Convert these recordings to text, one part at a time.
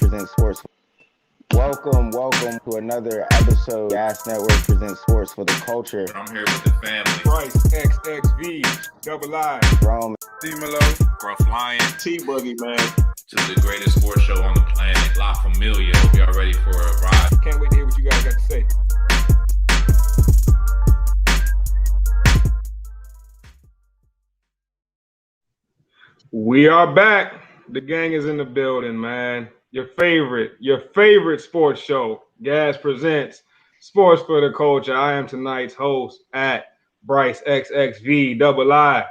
presents sports. Welcome to another episode. Gas Network presents sports for the culture. I'm here with the family. Bryce XXV, Double I, Rome, D-Malo, Gruff Lion. T-Boogie, man. This is the greatest sports show on the planet. La Familia. Hope y'all ready for a ride. can't wait to hear what you guys got to say. We are back. The gang is in the building, man. Your favorite sports show. Gas presents Sports for the Culture. I am tonight's host at Bryce XXV Double I,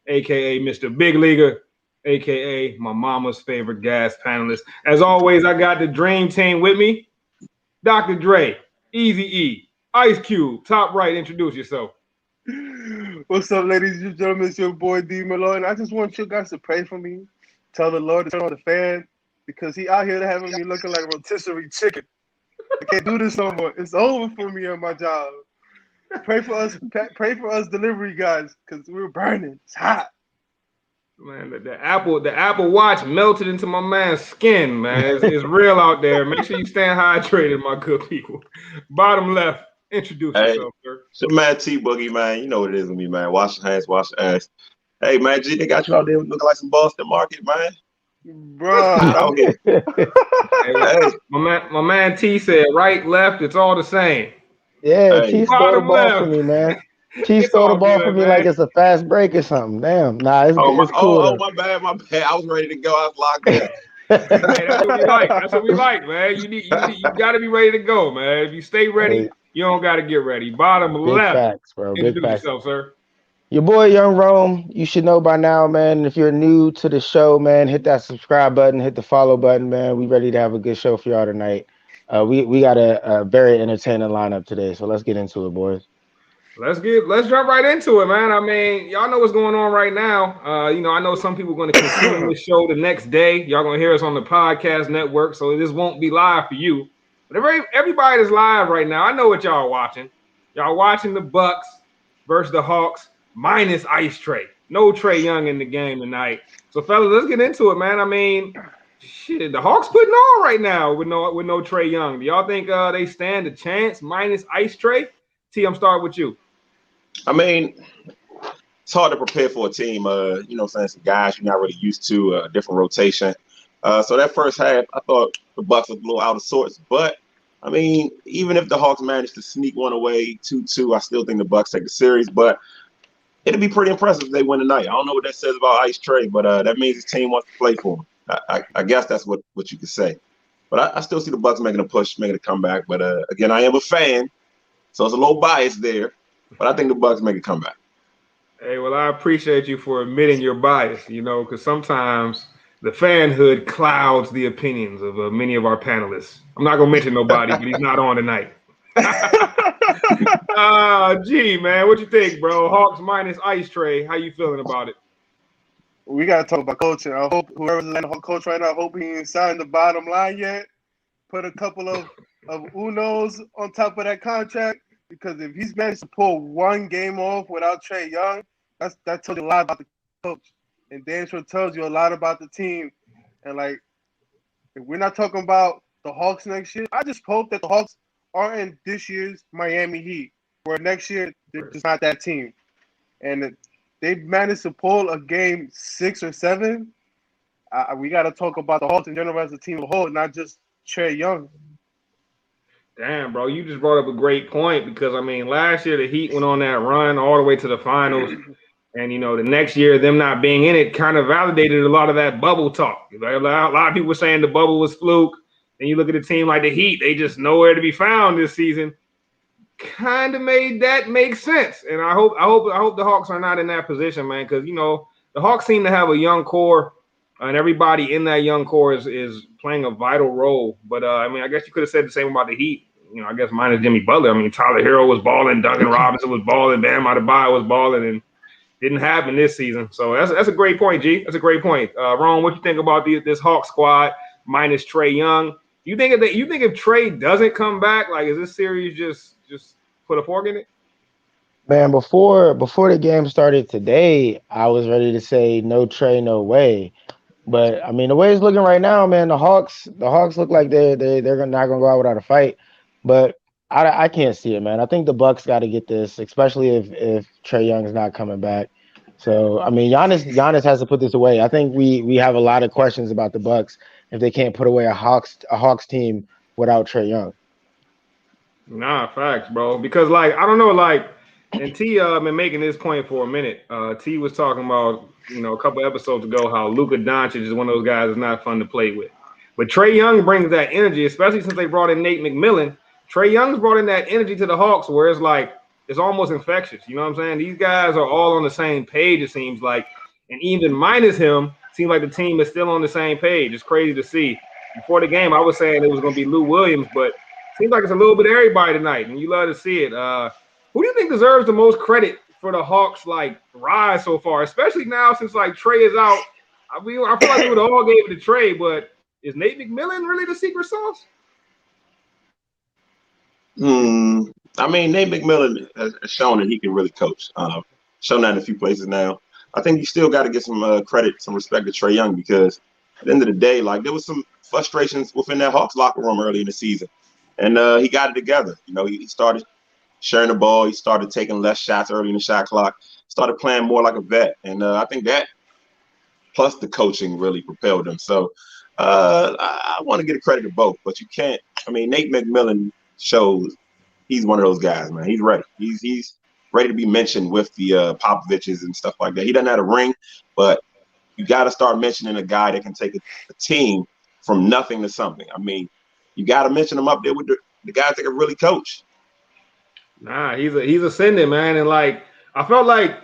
aka Mr. Big Leaguer, aka my mama's favorite Gas panelist. As always, I got the dream team with me. Dr. Dre, Easy E, Ice Cube, top right. Introduce yourself. What's up, ladies and gentlemen? It's your boy D-Malo, and I just want you guys to pray for me. Tell the Lord to turn on the fan, because he out here having me looking like a rotisserie chicken. I can't do this no more. It's over for me on my job. Pray for us delivery guys, because we're burning. It's hot. Man, the Apple Watch melted into my man's skin, man. It's real out there. Make sure you stay hydrated, my good people. Bottom left, introduce yourself, sir. It's your man T-Boogie, man. You know what it is with me, man. Wash your hands, wash your ass. Hey, man, G, they got you out there looking like some Boston Market, man. Bro. Hey, my man T said right, left, it's all the same. Yeah, Hey, T stole the ball left. for me, man. T It's stole all the ball good, for me man. like it's a fast break or something. Damn, nah, it's cool. my bad. I was ready to go. I was locked in. Hey, that's what we like. That's what we like, man. You got to be ready to go, man. If you stay ready, Hey. you don't got to get ready. Bottom Big left, facts, bro. Big introduce facts. yourself, sir. Your boy Young Rome, you should know by now, man. If you're new to the show, man, hit that subscribe button, hit the follow button, man. We ready to have a good show for y'all tonight. We got a very entertaining lineup today, so let's get into it, boys. Let's jump right into it, man. I mean, y'all know what's going on right now. I know some people are going to consume the show the next day. Y'all going to hear us on the podcast network, so this won't be live for you. But everybody is live right now. I know what y'all are watching. Y'all watching the Bucks versus the Hawks minus Ice Trae. No Trae Young in the game tonight. So, fellas, let's get into it, man. I mean, shit, the Hawks putting on right now with no Trae Young. Do y'all think they stand a chance minus Ice Trae? T, I'm starting with you. I mean, it's hard to prepare for a team, some guys you're not really used to, a different rotation. So that first half, I thought the Bucks was a little out of sorts. But, I mean, even if the Hawks managed to sneak one away 2-2, I still think the Bucks take the series. But it'd be pretty impressive if they win tonight. I don't know what that says about Ice Trae, but that means his team wants to play for him. I guess that's what you could say. But I still see the Bucks making a push, making a comeback. But, again, I am a fan, so it's a little bias there. But I think the Bucks make a comeback. Hey, well, I appreciate you for admitting your bias, because sometimes the fanhood clouds the opinions of many of our panelists. I'm not going to mention nobody, but he's not on tonight. Gee, man, what you think, bro? Hawks minus Ice Trae. How you feeling about it? We got to talk about coaching. I hope whoever's the coach right now, I hope he ain't signed the bottom line yet. Put a couple of unos on top of that contract. Because if he's managed to pull one game off without Trae Young, that tells you a lot about the coach. And damn sure tells you a lot about the team. And, if we're not talking about the Hawks next year, I just hope that the Hawks are in this year's Miami Heat, where next year they're just not that team. And if they managed to pull a game 6 or 7, we got to talk about the Hawks in general as a team of a whole, not just Trae Young. Damn, bro, you just brought up a great point because, I mean, last year the Heat went on that run all the way to the finals. And, the next year them not being in it kind of validated a lot of that bubble talk. A lot of people were saying the bubble was fluke. And you look at a team like the Heat, they just nowhere to be found this season. Kind of made that make sense. And I hope the Hawks are not in that position, man, because, the Hawks seem to have a young core. And everybody in that young core is playing a vital role. But, I guess you could have said the same about the Heat. I guess minus Jimmy Butler. I mean, Tyler Hero was balling, Duncan Robinson was balling, Bam Adebayo was balling, and didn't happen this season. So that's a great point, G. That's a great point. Ron, what you think about this Hawk squad minus Trae Young? You think if Trae doesn't come back, is this series just put a fork in it? Man, before the game started today, I was ready to say no Trae, no way. But I mean, the way it's looking right now, man, the Hawks look like they're not gonna go out without a fight. But I can't see it, man. I think the Bucks got to get this, especially if Trae Young is not coming back. So I mean, Giannis has to put this away. I think we have a lot of questions about the Bucks if they can't put away a Hawks team without Trae Young. Nah, facts, bro. Because like I don't know, like, and T been making this point for a minute. T was talking about a couple episodes ago how Luka Doncic is one of those guys that's not fun to play with. But Trae Young brings that energy, especially since they brought in Nate McMillan. Trae Young's brought in that energy to the Hawks, where it's like it's almost infectious. You know what I'm saying? These guys are all on the same page. It seems like, and even minus him, seems like the team is still on the same page. It's crazy to see. Before the game, I was saying it was going to be Lou Williams, but seems like it's a little bit of everybody tonight, and you love to see it. Who do you think deserves the most credit for the Hawks' like rise so far, especially now since like Trae is out? I feel like we would have all gave it to Trae, but is Nate McMillan really the secret sauce? I mean, Nate McMillan has shown that he can really coach. Shown that in a few places now. I think you still got to get some credit, some respect to Trae Young, because at the end of the day, like there was some frustrations within that Hawks locker room early in the season. And he got it together. He started sharing the ball. He started taking less shots early in the shot clock, started playing more like a vet. And I think that plus the coaching really propelled him. So I want to get a credit to both, but you can't. I mean, Nate McMillan shows he's one of those guys, man. He's ready. He's ready to be mentioned with the Popoviches and stuff like that. He doesn't have a ring, but you got to start mentioning a guy that can take a team from nothing to something. I mean, you got to mention him up there with the guys that can really coach. Nah, he's ascending, man. And like I felt like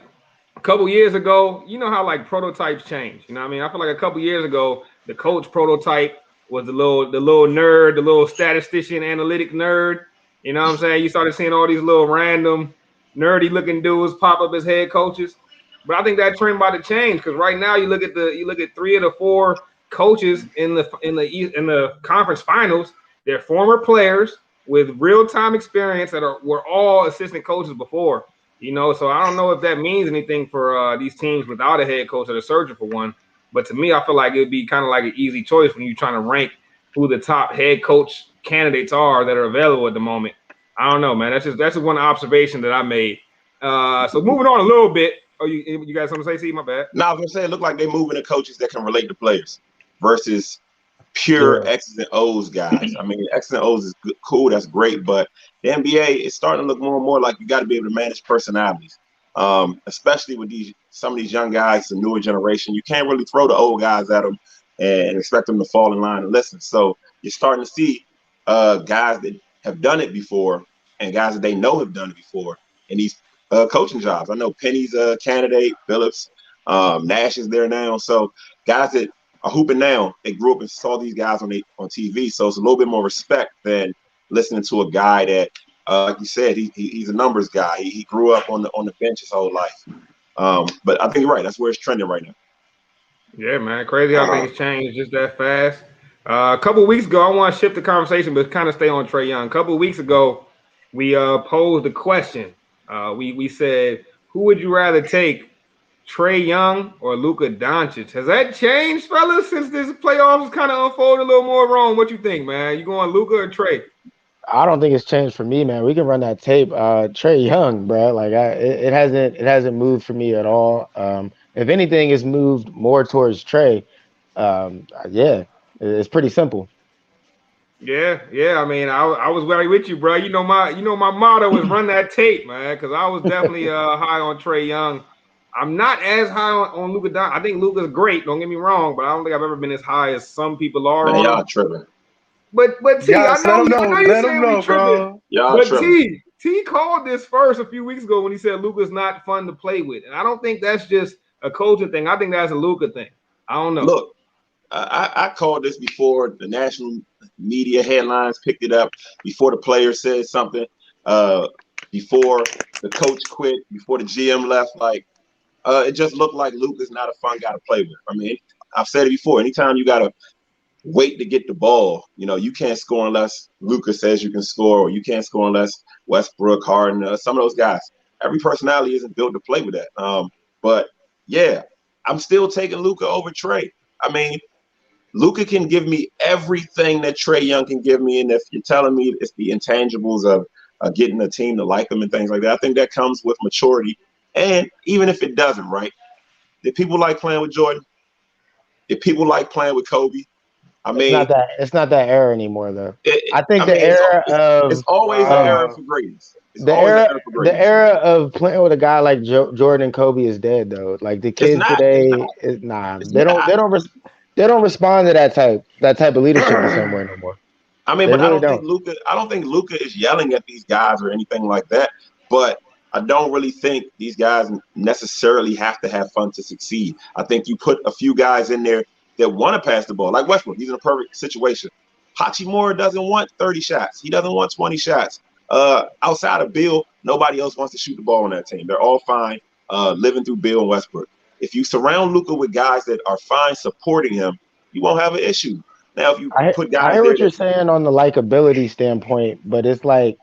a couple years ago, you know how like prototypes change. You know what I mean? I feel like a couple years ago, the coach prototype was the little nerd, the little statistician, analytic nerd. You know what I'm saying? You started seeing all these little random nerdy looking dudes pop up as head coaches. But I think that trend about to change because right now you look at 3 of the 4 coaches in the conference finals. They're former players with real-time experience that were all assistant coaches before, So I don't know if that means anything for these teams without a head coach that are searching for one. But to me, I feel like it would be kind of like an easy choice when you're trying to rank who the top head coach candidates are that are available at the moment. I don't know, man. That's just one observation that I made. So moving on a little bit. Oh, you guys something to say? See, my bad. No, I was gonna say it looked like they're moving to coaches that can relate to players versus pure X's and O's guys. I mean, X's and O's is good, cool, that's great, but the NBA is starting to look more and more like you got to be able to manage personalities, especially with some of these young guys, the newer generation. You can't really throw the old guys at them and expect them to fall in line and listen. So you're starting to see guys that have done it before and guys that they know have done it before in these coaching jobs. I know Penny's a candidate, Phillips, Nash is there now. So guys that are hooping now, they grew up and saw these guys on TV. So it's a little bit more respect than listening to a guy that, like you said, he's a numbers guy. He grew up on the bench his whole life. But I think you're right. That's where it's trending right now. Yeah, man. Crazy how things change just that fast. A couple of weeks ago, I want to shift the conversation, but kind of stay on Trae Young. A couple of weeks ago, we posed the question. We said, who would you rather take, Trae Young or Luka Doncic? Has that changed, fellas, since this playoffs kind of unfolded a little more wrong? What you think, man? You going Luka or Trae? I don't think it's changed for me, man. We can run that tape. Trae Young, bro. Like it hasn't moved for me at all. If anything, it's moved more towards Trae. Yeah, it's pretty simple. Yeah. I mean, I was very with you, bro. You know my motto is run that tape, man. Because I was definitely high on Trae Young. I'm not as high on Luka Doncic. I think Luka's great. Don't get me wrong, but I don't think I've ever been as high as some people are. Man, y'all tripping. But T, I know you're saying we tripping. Bro. But tripping. T called this first a few weeks ago when he said Luka's not fun to play with, and I don't think that's just a coaching thing. I think that's a Luka thing. I don't know. Look, I called this before the national media headlines picked it up, before the player said something, before the coach quit, before the GM left. Like, it just looked like Luka's not a fun guy to play with. I mean, I've said it before. Anytime you got to wait to get the ball, you can't score unless Luka says you can score, or you can't score unless Westbrook, Harden, some of those guys. Every personality isn't built to play with that. But yeah, I'm still taking Luka over Trae. I mean, Luka can give me everything that Trae Young can give me, and if you're telling me it's the intangibles of getting a team to like them and things like that, I think that comes with maturity. And even if it doesn't, right? Did people like playing with Jordan? Did people like playing with Kobe? I mean, It's not that era anymore though. I I think mean, the era it's always the of era for greatness. It's always the era for the greatness. era of playing with a guy like Jordan and Kobe is dead though. Like the It's kids not. It's not. today, It's not. they don't respond to that type of leadership the same way no more. I mean, They but I really don't think don't. Luka. I don't think Luka is yelling at these guys or anything like that. But I don't really think these guys necessarily have to have fun to succeed. I think you put a few guys in there that want to pass the ball, like Westbrook. He's in a perfect situation. Hachimura doesn't want 30 shots. He doesn't want 20 shots. Outside of Bill, nobody else wants to shoot the ball on that team. They're all fine living through Bill and Westbrook. If you surround Luka with guys that are fine supporting him, you won't have an issue. Now, if you put I guys hear there what you're that saying on the likability standpoint, but it's like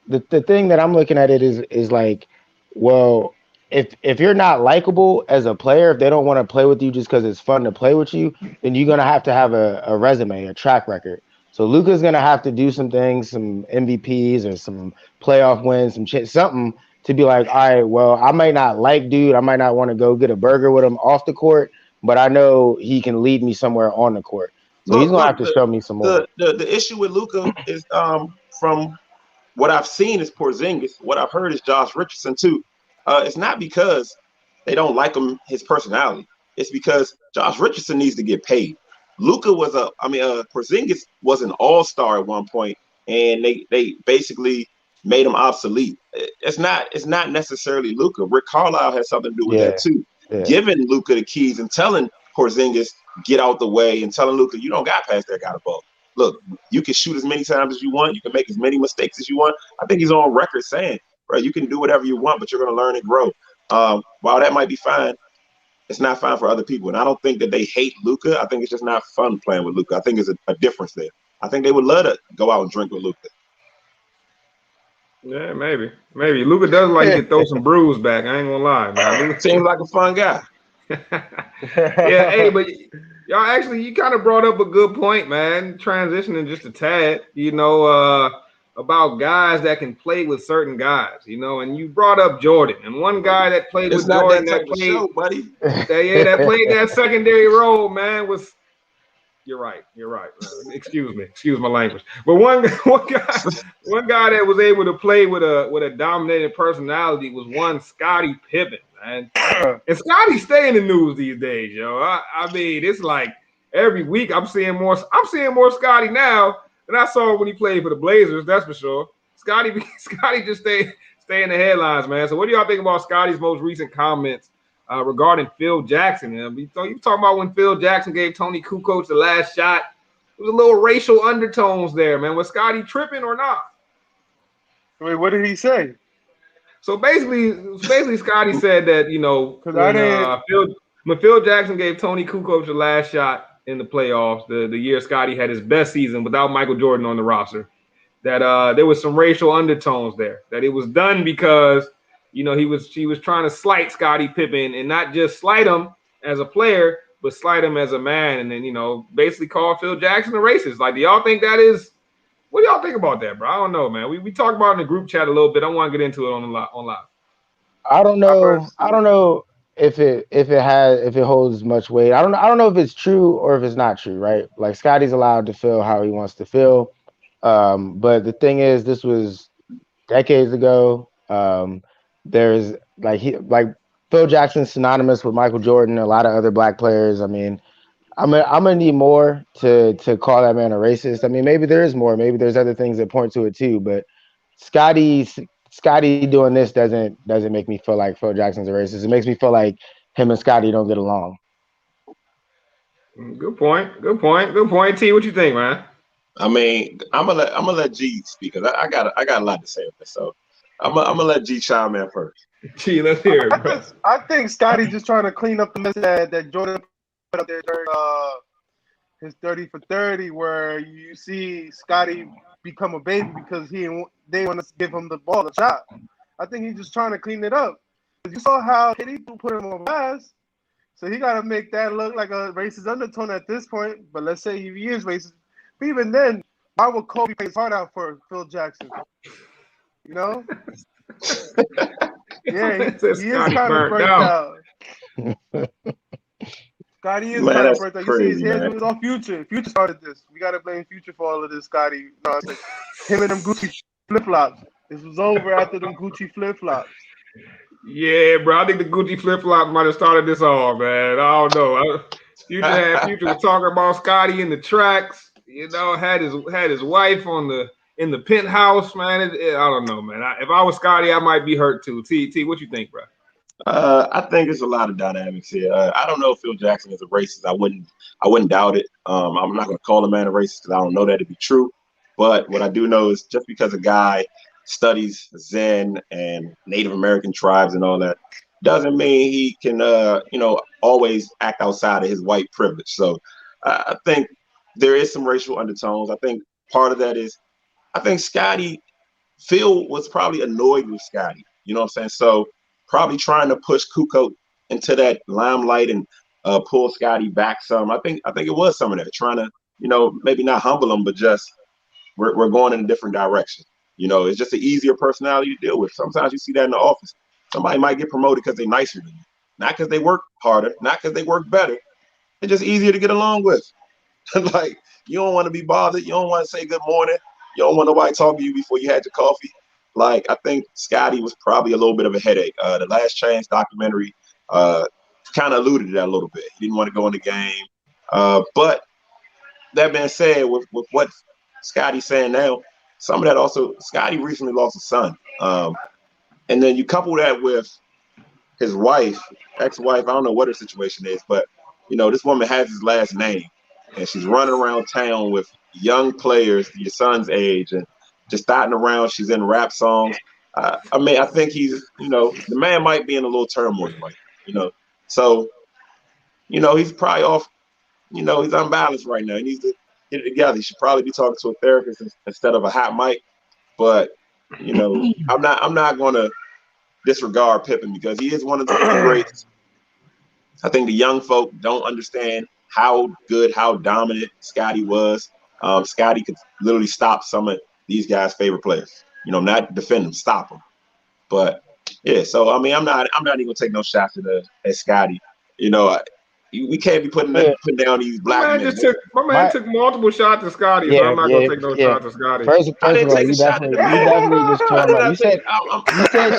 the thing that I'm looking at it is like, well, if you're not likable as a player, if they don't want to play with you just because it's fun to play with you, then you're gonna have to have a resume, a track record. So Luka's gonna have to do some things, some MVPs or some playoff wins, something to be like, all right, well, I might not like dude, I might not want to go get a burger with him off the court, but I know he can lead me somewhere on the court. So he's gonna have look to show me some more. the issue with Luka is from what I've seen is Porzingis. What I've heard is Josh Richardson too. It's not because they don't like him, his personality. It's because Josh Richardson needs to get paid. Luka was Porzingis was an all-star at one point, and they basically made him obsolete. It's not necessarily Luka. Rick Carlisle has something to do with that Yeah, too. yeah. Giving Luka the keys and telling Porzingis get out the way and telling Luka you don't got past that guy the ball. Look, you can shoot as many times as you want. You can make as many mistakes as you want. I think he's on record saying, right, you can do whatever you want, but you're going to learn and grow. While that might be fine, it's not fine for other people. And I don't think that they hate Luka. I think it's just not fun playing with Luka. I think there's a difference there. I think they would love to go out and drink with Luka. Yeah, maybe. Luka does like to throw some brews back. I ain't gonna lie, man. Luka Seems like a fun guy. Yeah, hey, but y'all actually, you kind of brought up a good point, man. Transitioning just a tad, about guys that can play with certain guys, and you brought up Jordan, and one guy that played It's with not Jordan that type of show, buddy. that played that secondary role, man, was. You're right. Excuse my language. But one guy that was able to play with a dominated personality was one Scottie Pippen, man. And Scottie stay in the news these days, yo. I mean, it's like every week I'm seeing more Scottie now than I saw when he played for the Blazers. That's for sure. Scottie just stay in the headlines, man. So what do y'all think about Scottie's most recent comments regarding Phil Jackson? You talking about when Phil Jackson gave Tony Kukoc the last shot? There was a little racial undertones there, man. Was Scottie tripping or not? Wait, what did he say? So basically, Scottie said that when Phil Jackson gave Tony Kukoc the last shot in the playoffs, the year Scottie had his best season without Michael Jordan on the roster, that there was some racial undertones there. That it was done because he was trying to slight Scottie Pippen, and not just slight him as a player, but slight him as a man, and then basically call Phil Jackson a racist. Like, do y'all think that is? What do y'all think about that, bro? I don't know, man. We talked about it in the group chat a little bit. I want to get into it on live. I don't know if it holds much weight. I don't know if it's true or if it's not true, right? Like, Scotty's allowed to feel how he wants to feel. But the thing is, this was decades ago. There's Phil Jackson's synonymous with Michael Jordan, a lot of other black players. I mean, I'm gonna need more to call that man a racist. I mean, maybe there is more. Maybe there's other things that point to it too. But Scotty doing this doesn't make me feel like Phil Jackson's a racist. It makes me feel like him and Scotty don't get along. Good point. T, what you think, man? I mean, I'm gonna let G speak, because I got a lot to say on this. So I'm gonna let G chime in first. G, let's hear it, bro. I think Scotty's just trying to clean up the mess that Jordan put up there during his 30 for 30, where you see Scotty become a baby because they want to give him the ball, the shot. I think he's just trying to clean it up. You saw how KD put him on blast. So he got to make that look like a racist undertone at this point. But let's say he is racist. But even then, why would Kobe pay his heart out for Phil Jackson? You know? Yeah, he is kind of burnt out. Scotty is Man, kind of that's burnt out. You see his crazy, hands man. was on Future. Future started this. We got to blame Future for all of this, Scotty. No, it's like him and them Gucci flip-flops. This was over after them Gucci flip-flops. Yeah, bro. I think the Gucci flip flops might have started this all, man. I don't know. Future was talking about Scotty in the tracks. You know, had his wife in the penthouse, man. I don't know, man. If I was Scotty, I might be hurt too. T, what you think, bro? I think there's a lot of dynamics here. I don't know if Phil Jackson is a racist. I wouldn't doubt it. I'm not going to call a man a racist because I don't know that to be true. But what I do know is just because a guy studies Zen and Native American tribes and all that doesn't mean he can, always act outside of his white privilege. So I think there is some racial undertones. I think part of that is, I think Phil was probably annoyed with Scotty. You know what I'm saying? So probably trying to push Kukoc into that limelight and pull Scotty back some. I think it was some of that, trying to, maybe not humble him, but just we're going in a different direction. It's just an easier personality to deal with. Sometimes you see that in the office. Somebody might get promoted because they're nicer than you, not because they work harder, not because they work better. It's just easier to get along with. Like, you don't want to be bothered. You don't want to say good morning. You don't want nobody talking to you before you had your coffee. Like, I think Scotty was probably a little bit of a headache. The Last Chance documentary kind of alluded to that a little bit. He didn't want to go in the game. But that being said, with what Scotty's saying now, some of that also, Scotty recently lost a son. And then you couple that with his wife, ex-wife, I don't know what her situation is, but, this woman has his last name. And she's running around town with young players your son's age and just starting around. She's in rap songs. I think he's, the man might be in a little turmoil, So, he's probably off, he's unbalanced right now. He needs to get it together. He should probably be talking to a therapist instead of a hot mic. But, I'm not going to disregard Pippen because he is one of the greats. I think the young folk don't understand how good, how dominant Scotty was. Scotty could literally stop some of these guys' favorite players. Not defend them, stop them. But yeah, so I'm not even gonna take no shots at Scotty. We can't be putting down these black men. My man took multiple shots at Scotty, so I'm not gonna take no shots at Scotty. First of all, you definitely just talking about. You said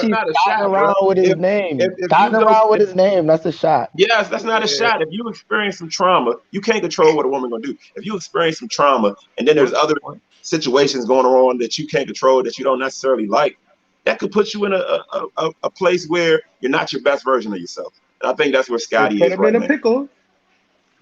she's scotting around with his name. Scotting around with his name, that's a shot. Yes, that's not a shot. If you experience some trauma, you can't control what a woman gonna do. If you experience some trauma, and then there's other situations going on that you can't control that you don't necessarily like, that could put you in a place where you're not your best version of yourself. And I think that's where Scotty is right now. Pickle.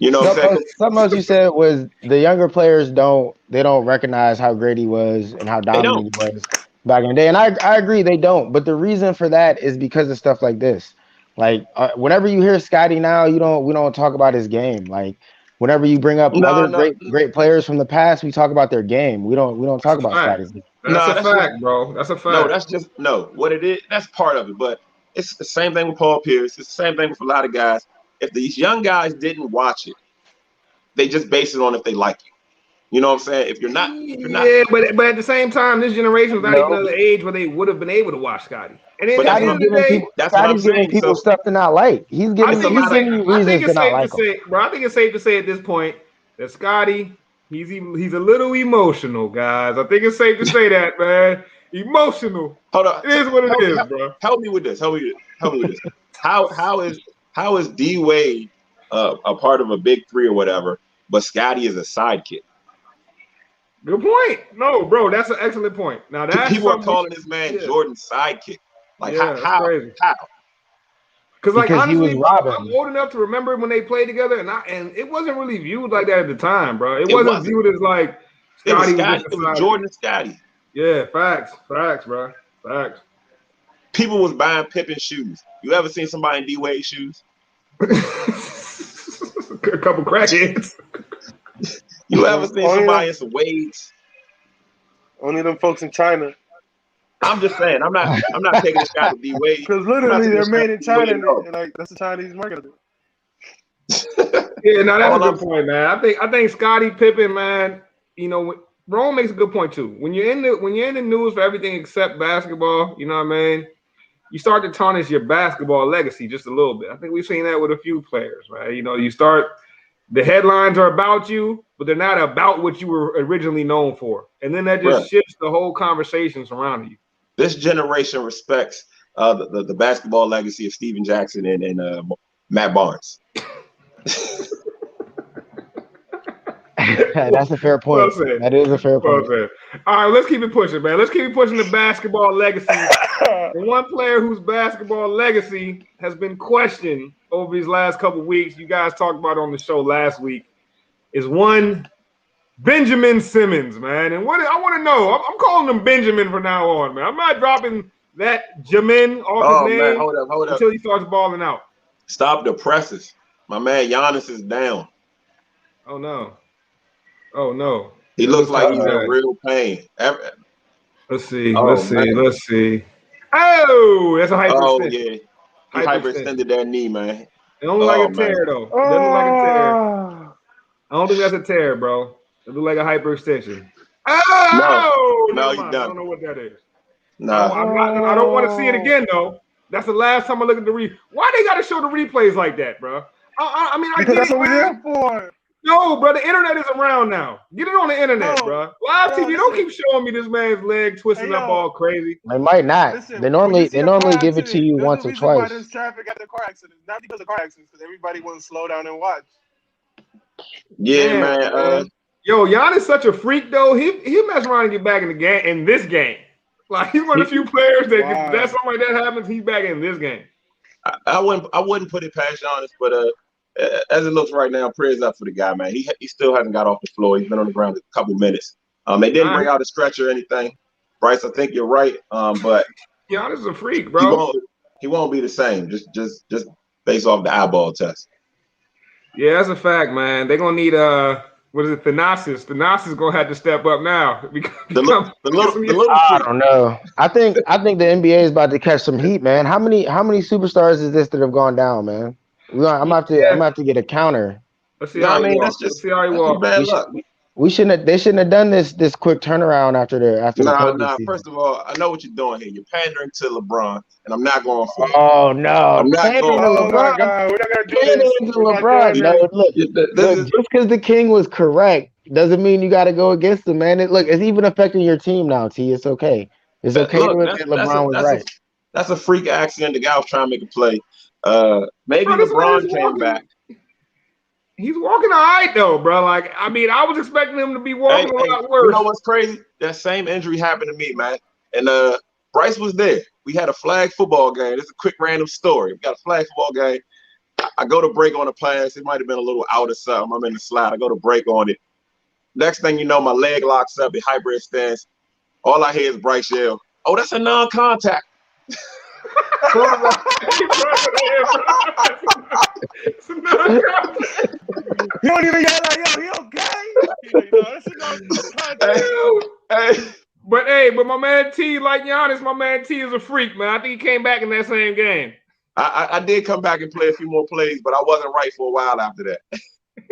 Something else you said was the younger players don't recognize how great he was and how dominant he was back in the day. And I agree, they don't. But the reason for that is because of stuff like this. Like whenever you hear Scotty now, we don't talk about his game. Like whenever you bring up great players from the past, we talk about their game. We don't talk about Scotty's game. That's a fact, bro. That's a fact. What it is. That's part of it, but it's the same thing with Paul Pierce. It's the same thing with a lot of guys. If these young guys didn't watch it, they just base it on if they like you. You know what I'm saying? If you're not, yeah, but at the same time, this generation was not even at the age where they would have been able to watch Scotty. And then Scotty's giving people stuff to not like. He's giving you reasons to not like him. Bro, I think it's safe to say at this point that Scotty, he's a little emotional, guys. I think it's safe to say that, man. Emotional. Hold on. It is what it is, bro. Help me with this. How is D Wade a part of a big three or whatever, but Scotty is a sidekick? Good point. No, bro, that's an excellent point. Now that's people are calling this man Jordan's sidekick. Like how? Crazy. How? Because honestly, I'm old enough to remember when they played together, and it wasn't really viewed like that at the time, bro. It wasn't viewed as like Scotty. It was Jordan and Scotty. Yeah, facts, bro. Facts. People was buying Pippen shoes. You ever seen somebody in D Wade shoes? A couple crackheads. You ever seen somebody in some Wades? Only them folks in China. I'm just saying. I'm not taking a shot at D Wade. Because literally they're made in China, and like that's the Chinese market. Yeah, no, that's All a I'm good point, man. I think Scottie Pippen, man. You know, Rome makes a good point too. When you're in the news for everything except basketball, you know what I mean. You start to tarnish your basketball legacy just a little bit. I think we've seen that with a few players, right? You know, the headlines are about you, but they're not about what you were originally known for. And then that just shifts the whole conversation surrounding you. This generation respects the basketball legacy of Steven Jackson and Matt Barnes. That's a fair point. Well That is a fair point. said. All right, let's keep it pushing, man. Let's keep it pushing the basketball legacy. The one player whose basketball legacy has been questioned over these last couple of weeks, you guys talked about on the show last week, is one Benjamin Simmons, man. And what I want to know, I'm calling him Benjamin from now on, man. I'm not dropping that Jamin off his name Hold up. until he starts balling out. Stop the presses. My man Giannis is down. Oh no. He looks like he's in real pain. Let's see. Oh, Let's see. Oh, that's a hyperextension. Oh yeah, he hyperextended that knee, man. It don't look like a tear though. It doesn't look like a tear. I don't think that's a tear, bro. It look like a hyperextension. Oh no, I don't know what that is. Nah, I don't want to see it again though. That's the last time I look at the Why they got to show the replays like that, bro? I mean, because that's what we're there for. No, bro, the internet is around now. Get it on the internet, bro. Live TV, don't keep showing me this man's leg twisting up all crazy. They might not. Listen, they normally give it to you once or twice. Why there's traffic after car accidents? Not because of car accidents, because everybody wants to slow down and watch. Yeah, man. Yo, Giannis such a freak though. He mess around and get back in the game in this game. Like he's one of the few players that something like that happens, he's back in this game. I wouldn't put it past Giannis, but as it looks right now, prayers up for the guy, man. He still hasn't got off the floor. He's been on the ground a couple minutes. They didn't bring out a stretcher or anything. Bryce, I think you're right. But Giannis is a freak, bro. He won't be the same. Just based off the eyeball test. Yeah, that's a fact, man. They're gonna need what is it, Thanasis? Thanasis gonna have to step up now. I don't know. I think the NBA is about to catch some heat, man. How many superstars is this that have gone down, man? I'm gonna have to get a counter. Let's see how he walks. Let's see how he walks. Bad luck. They shouldn't have done this quick turnaround after the season. First of all, I know what you're doing here. You're pandering to LeBron, and I'm not going for it. Oh no, I'm not pandering going to LeBron. We're not gonna do this. To LeBron. No, look, just because the king was correct doesn't mean you got to go against him, man. It's even affecting your team now. T, it's okay. It's okay to admit LeBron was right. That's a freak accident. The guy was trying to make a play. Maybe LeBron came back. He's walking all right though, bro. Like, I mean, I was expecting him to be walking a lot worse. You know what's crazy? That same injury happened to me, man. And Bryce was there. We had a flag football game. This is a quick random story. We got a flag football game. I go to break on a pass. It might have been a little out or something. I'm in the slide. I go to break on it. Next thing you know, my leg locks up. It hyperextends. All I hear is Bryce yell, "Oh, that's a non-contact." You don't even yell like, "Yo, he okay?" But my man T, like Giannis, my man T is a freak, man. I think he came back in that same game. I did come back and play a few more plays, but I wasn't right for a while after that.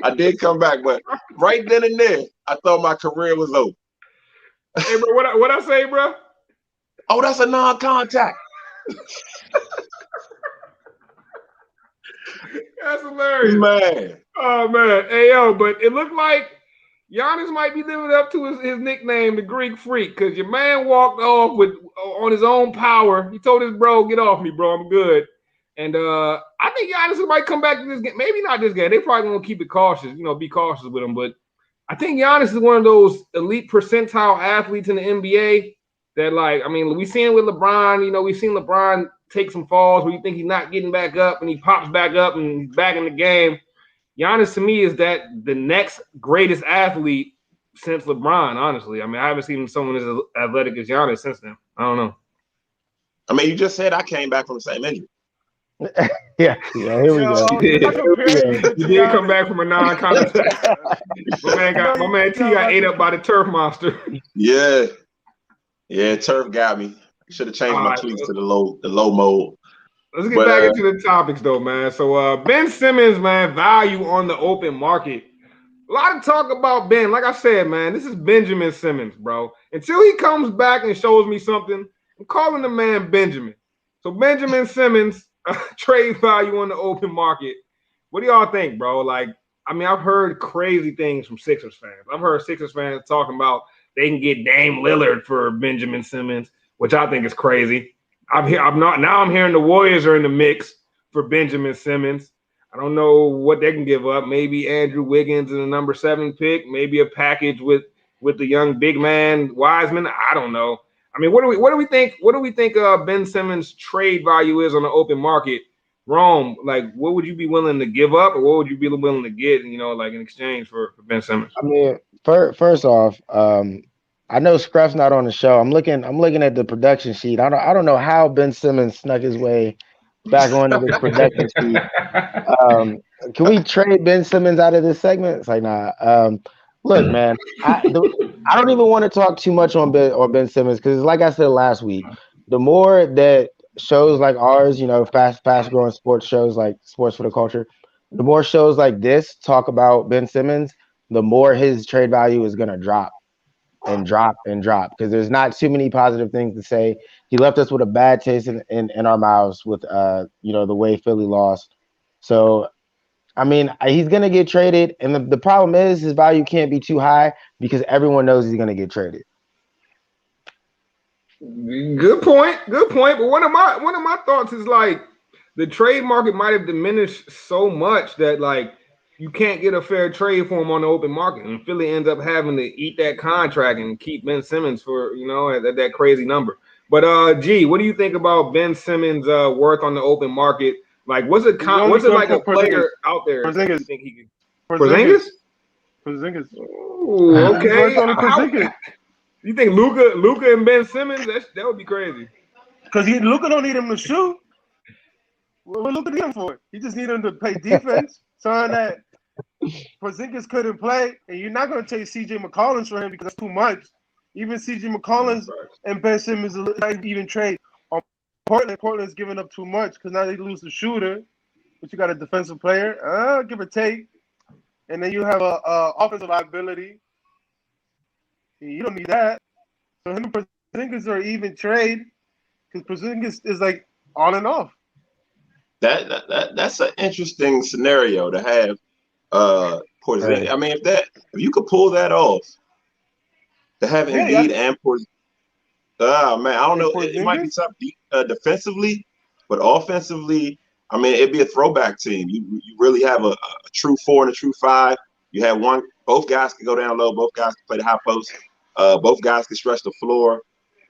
I did come back, but right then and there, I thought my career was over. Hey, bro, what I say, bro? Oh, that's a non-contact. That's hilarious, man. Oh man, hey yo, but it looked like Giannis might be living up to his nickname, the Greek Freak, because your man walked off on his own power. He told his bro, "Get off me, bro. I'm good." And I think Giannis might come back to this game. Maybe not this game. They probably gonna keep it cautious, be cautious with him. But I think Giannis is one of those elite percentile athletes in the NBA that, like, I mean, we seen it with LeBron. We've seen LeBron take some falls where you think he's not getting back up, and he pops back up and he's back in the game. Giannis, to me, is that the next greatest athlete since LeBron, honestly. I mean, I haven't seen someone as athletic as Giannis since then. I don't know. I mean, you just said I came back from the same injury. Yeah, here we go. You did come back from a non-contact. my man T got ate up by the turf monster. Yeah, turf got me. Should have changed my tweets to the low mode. Let's get back into the topics, though, man. So, Ben Simmons, man, value on the open market. A lot of talk about Ben. Like I said, man, this is Benjamin Simmons, bro. Until he comes back and shows me something, I'm calling the man Benjamin. So, Benjamin Simmons, trade value on the open market. What do y'all think, bro? Like, I mean, I've heard crazy things from Sixers fans. I've heard Sixers fans talking about they can get Dame Lillard for Benjamin Simmons, which I think is crazy. I'm hearing the Warriors are in the mix for Benjamin Simmons. I don't know what they can give up. Maybe Andrew Wiggins and the number 7 pick. Maybe a package with the young big man Wiseman. I don't know. I mean, what do we think? What do we think Ben Simmons' trade value is on the open market? Rome, like, what would you be willing to give up, or what would you be willing to get? Like in exchange for Ben Simmons. I mean, first off, I know Scruff's not on the show. I'm looking at the production sheet. I don't know how Ben Simmons snuck his way back onto this production sheet. Can we trade Ben Simmons out of this segment? It's like, nah. Look, man, I don't even want to talk too much on Ben Simmons, because like I said last week, the more that shows like ours, fast growing sports shows like Sports for the Culture, the more shows like this talk about Ben Simmons, the more his trade value is going to drop and drop and drop, because there's not too many positive things to say. He left us with a bad taste in our mouths with the way Philly lost. So I mean, he's going to get traded, and the problem is his value can't be too high because everyone knows he's going to get traded. Good point. But one of my thoughts is, like, the trade market might have diminished so much that, like, you can't get a fair trade for him on the open market, and Philly ends up having to eat that contract and keep Ben Simmons for at that crazy number. But G, what do you think about Ben Simmons' worth on the open market? Like, was it like a player out there? Porzingis. You think he could? Porzingis. Ooh, okay. You think Luka and Ben Simmons? That would be crazy. Because Luka don't need him to shoot. What Luka need him for? He just need him to play defense. So that Porzingis couldn't play, and you're not going to take C.J. McCollum for him because that's too much. Even C.J. McCollum and Ben Simmons are not even trade. Portland's giving up too much because now they lose the shooter, but you got a defensive player, give or take, and then you have a offensive liability. You don't need that. So him and Porzingis are even trade because Porzingis is like on and off. That's an interesting scenario to have. Porzingis. Right. I mean, if you could pull that off, to have Embiid and Porzingis. Man, I don't know. It might be tough defensively, but offensively, I mean, it'd be a throwback team. You really have a true 4 and a true 5. You have both guys can go down low. Both guys can play the high post. Both guys can stretch the floor.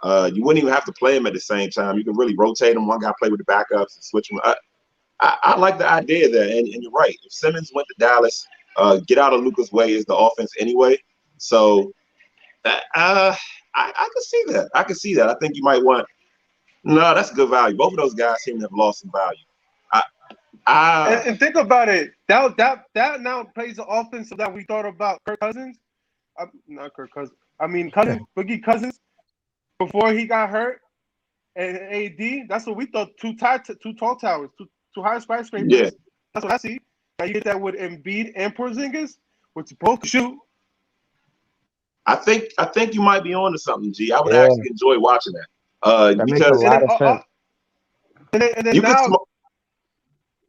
You wouldn't even have to play them at the same time. You can really rotate them. One guy play with the backups and switch them. I like the idea there, and you're right. If Simmons went to Dallas, get out of Luka's way is the offense anyway. So I can see that. I think you might want. No, that's good value. Both of those guys seem to have lost some value. And think about it. That now plays the offense that we thought about Kirk Cousins. Not Kirk Cousins. I mean Cousins, Boogie Cousins, before he got hurt, and AD. That's what we thought. Two tall towers, two high skyscrapers. Yeah. That's what I see. Now you get that with Embiid and Porzingis, which both shoot. I think you might be on to something, G. I would actually enjoy watching that. That because makes a lot of sense.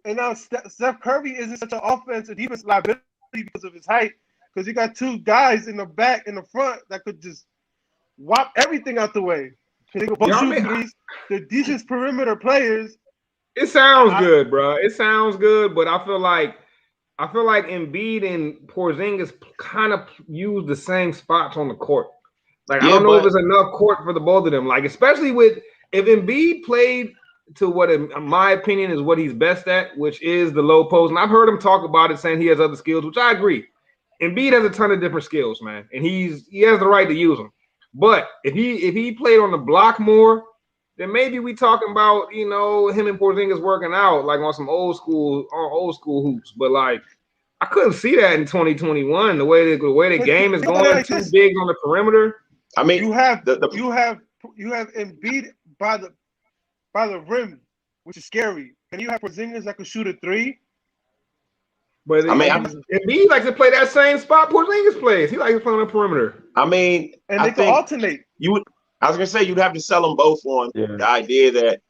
And now Steph Curry isn't such an offensive defense liability because of his height, because you got two guys in the back and the front that could just whop everything out the way. They go both shoot threes. They're decent perimeter players. It sounds good, bro. It sounds good, but I feel like Embiid and Porzingis kind of use the same spots on the court. Like, I don't know if there's enough court for the both of them. Like, especially if Embiid played to what, in my opinion, is what he's best at, which is the low post. And I've heard him talk about it, saying he has other skills, which I agree. Embiid has a ton of different skills, man, and he has the right to use them. But if he played on the block more, then maybe we talking about him and Porzingis working out like on some old school hoops. But like, I couldn't see that in 2021. The way the game is going, too big on the perimeter. I mean, you have Embiid by the rim which is scary. Can you have Porzingis that could shoot a three? But he likes to play that same spot Porzingis plays. He likes to play on the perimeter. I mean, and they can alternate. I was gonna say you'd have to sell them both on the idea that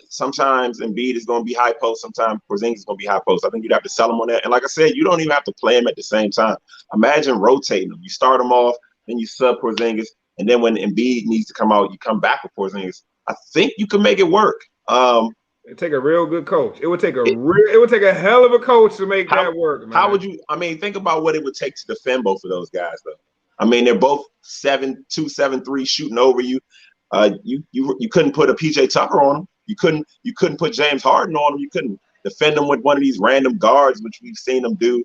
sometimes Embiid is gonna be high post, sometimes Porzingis is gonna be high post. I think you'd have to sell them on that. And like I said, you don't even have to play them at the same time. Imagine rotating them. You start them off, then you sub Porzingis, and then when Embiid needs to come out, you come back with Porzingis. I think you can make it work. It'd take a real good coach. It would take a hell of a coach to make that work, man. How would you? I mean, think about what it would take to defend both of those guys, though. I mean, they're both 7'2", 7'3", shooting over you. You couldn't put a PJ Tucker on them. You couldn't put James Harden on them. You couldn't defend them with one of these random guards, which we've seen them do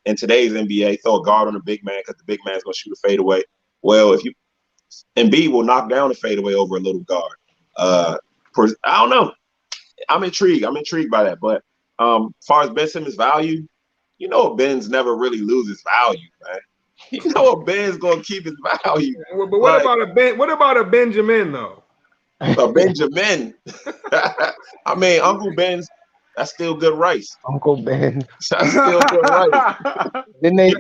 in today's NBA. Throw a guard on a big man because the big man's gonna shoot a fadeaway. Well, Embiid will knock down a fadeaway over a little guard. I don't know. I'm intrigued by that. But as far as Ben Simmons' value, Ben's never really loses value, man. Ben's gonna keep his value. But what about a Benjamin though? A Benjamin. I mean, Uncle Ben's. That's still good rice. Uncle Ben. That's still good rice. Didn't they?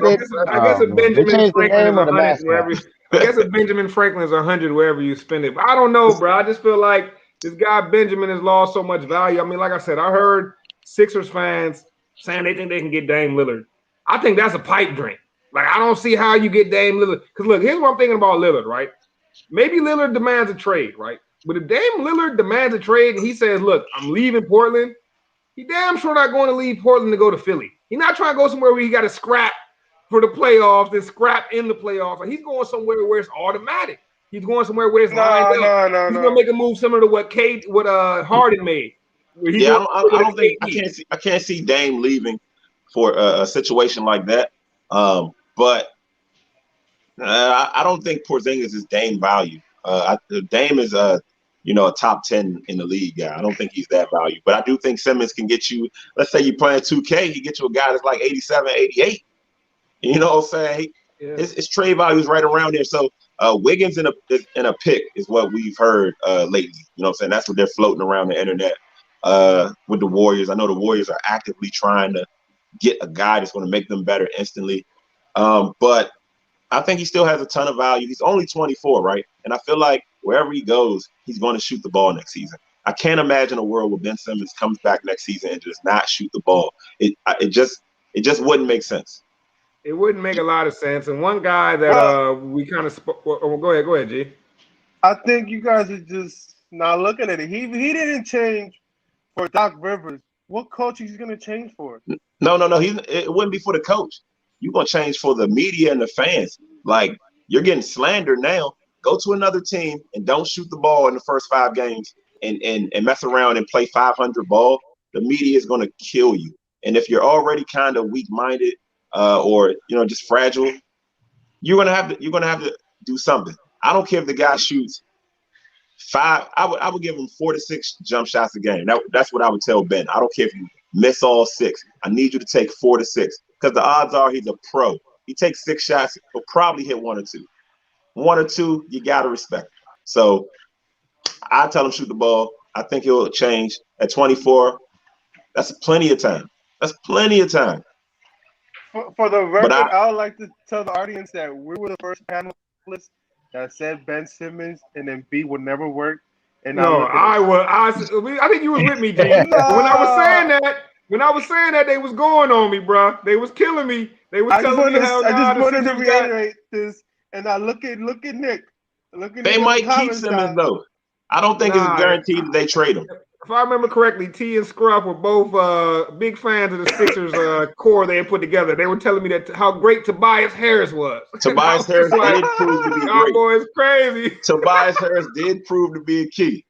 I guess a Benjamin Franklin is 100 wherever. I guess a Benjamin Franklin is 100 wherever you spend it. But I don't know, bro. I just feel like this guy Benjamin has lost so much value. I mean, like I said, I heard Sixers fans saying they think they can get Dame Lillard. I think that's a pipe dream. Like, I don't see how you get Dame Lillard. Because, look, here's what I'm thinking about Lillard, right? Maybe Lillard demands a trade, right? But if Dame Lillard demands a trade and he says, look, I'm leaving Portland, he damn sure not going to leave Portland to go to Philly. He's not trying to go somewhere where he got to scrap for the playoffs and scrap in the playoffs. Like, he's going somewhere where it's automatic. He's going somewhere where it's lined up. He's gonna make a move similar to what Harden made. I don't think I can't see Dame leaving for a situation like that. But I don't think Porzingis is Dame value. Dame is a top 10 in the league guy. I don't think he's that value. But I do think Simmons can get you. Let's say you're playing 2K, he gets you a guy that's like 87, 88. You know what I'm saying? Yeah. His trade value is right around there. So Wiggins in a pick is what we've heard lately. You know what I'm saying? That's what they're floating around the internet with the Warriors. I know the Warriors are actively trying to get a guy that's going to make them better instantly. But I think he still has a ton of value. He's only 24, right? And I feel like wherever he goes, he's going to shoot the ball next season. I can't imagine a world where Ben Simmons comes back next season and does not shoot the ball. It just wouldn't make sense. It wouldn't make a lot of sense. And one guy that we kind of go ahead, G. I think you guys are just not looking at it. He didn't change for Doc Rivers. What coach is he going to change for? No. It wouldn't be for the coach. You're going to change for the media and the fans. Like, you're getting slandered now. Go to another team and don't shoot the ball in the first 5 games and mess around and play 500 ball. The media is going to kill you. And if you're already kind of weak-minded, or just fragile, you're gonna have to do something. I don't care if the guy shoots 5. I would give him 4 to 6 jump shots a game. That's what I would tell Ben. I don't care if you miss all 6. I need you to take 4 to 6 because the odds are he's a pro. He takes 6 shots, he'll probably hit 1 or 2. 1 or 2, you gotta respect it. So I tell him shoot the ball. I think he'll change at 24. That's plenty of time. For the record, I would like to tell the audience that we were the first panelists that said Ben Simmons and Embiid would never work. And no, I think you was with me, G. When I was saying that, they was going on me, bro. They was killing me. They was telling me how. I just wanted to reiterate this, and I look at Nick. They might keep Simmons though. I don't think it's guaranteed that they trade him. If I remember correctly, T and Scruff were both big fans of the Sixers core they had put together. They were telling me that how great Tobias Harris was. Tobias Harris did prove to be great. Boy, it's crazy. Tobias Harris did prove to be a key.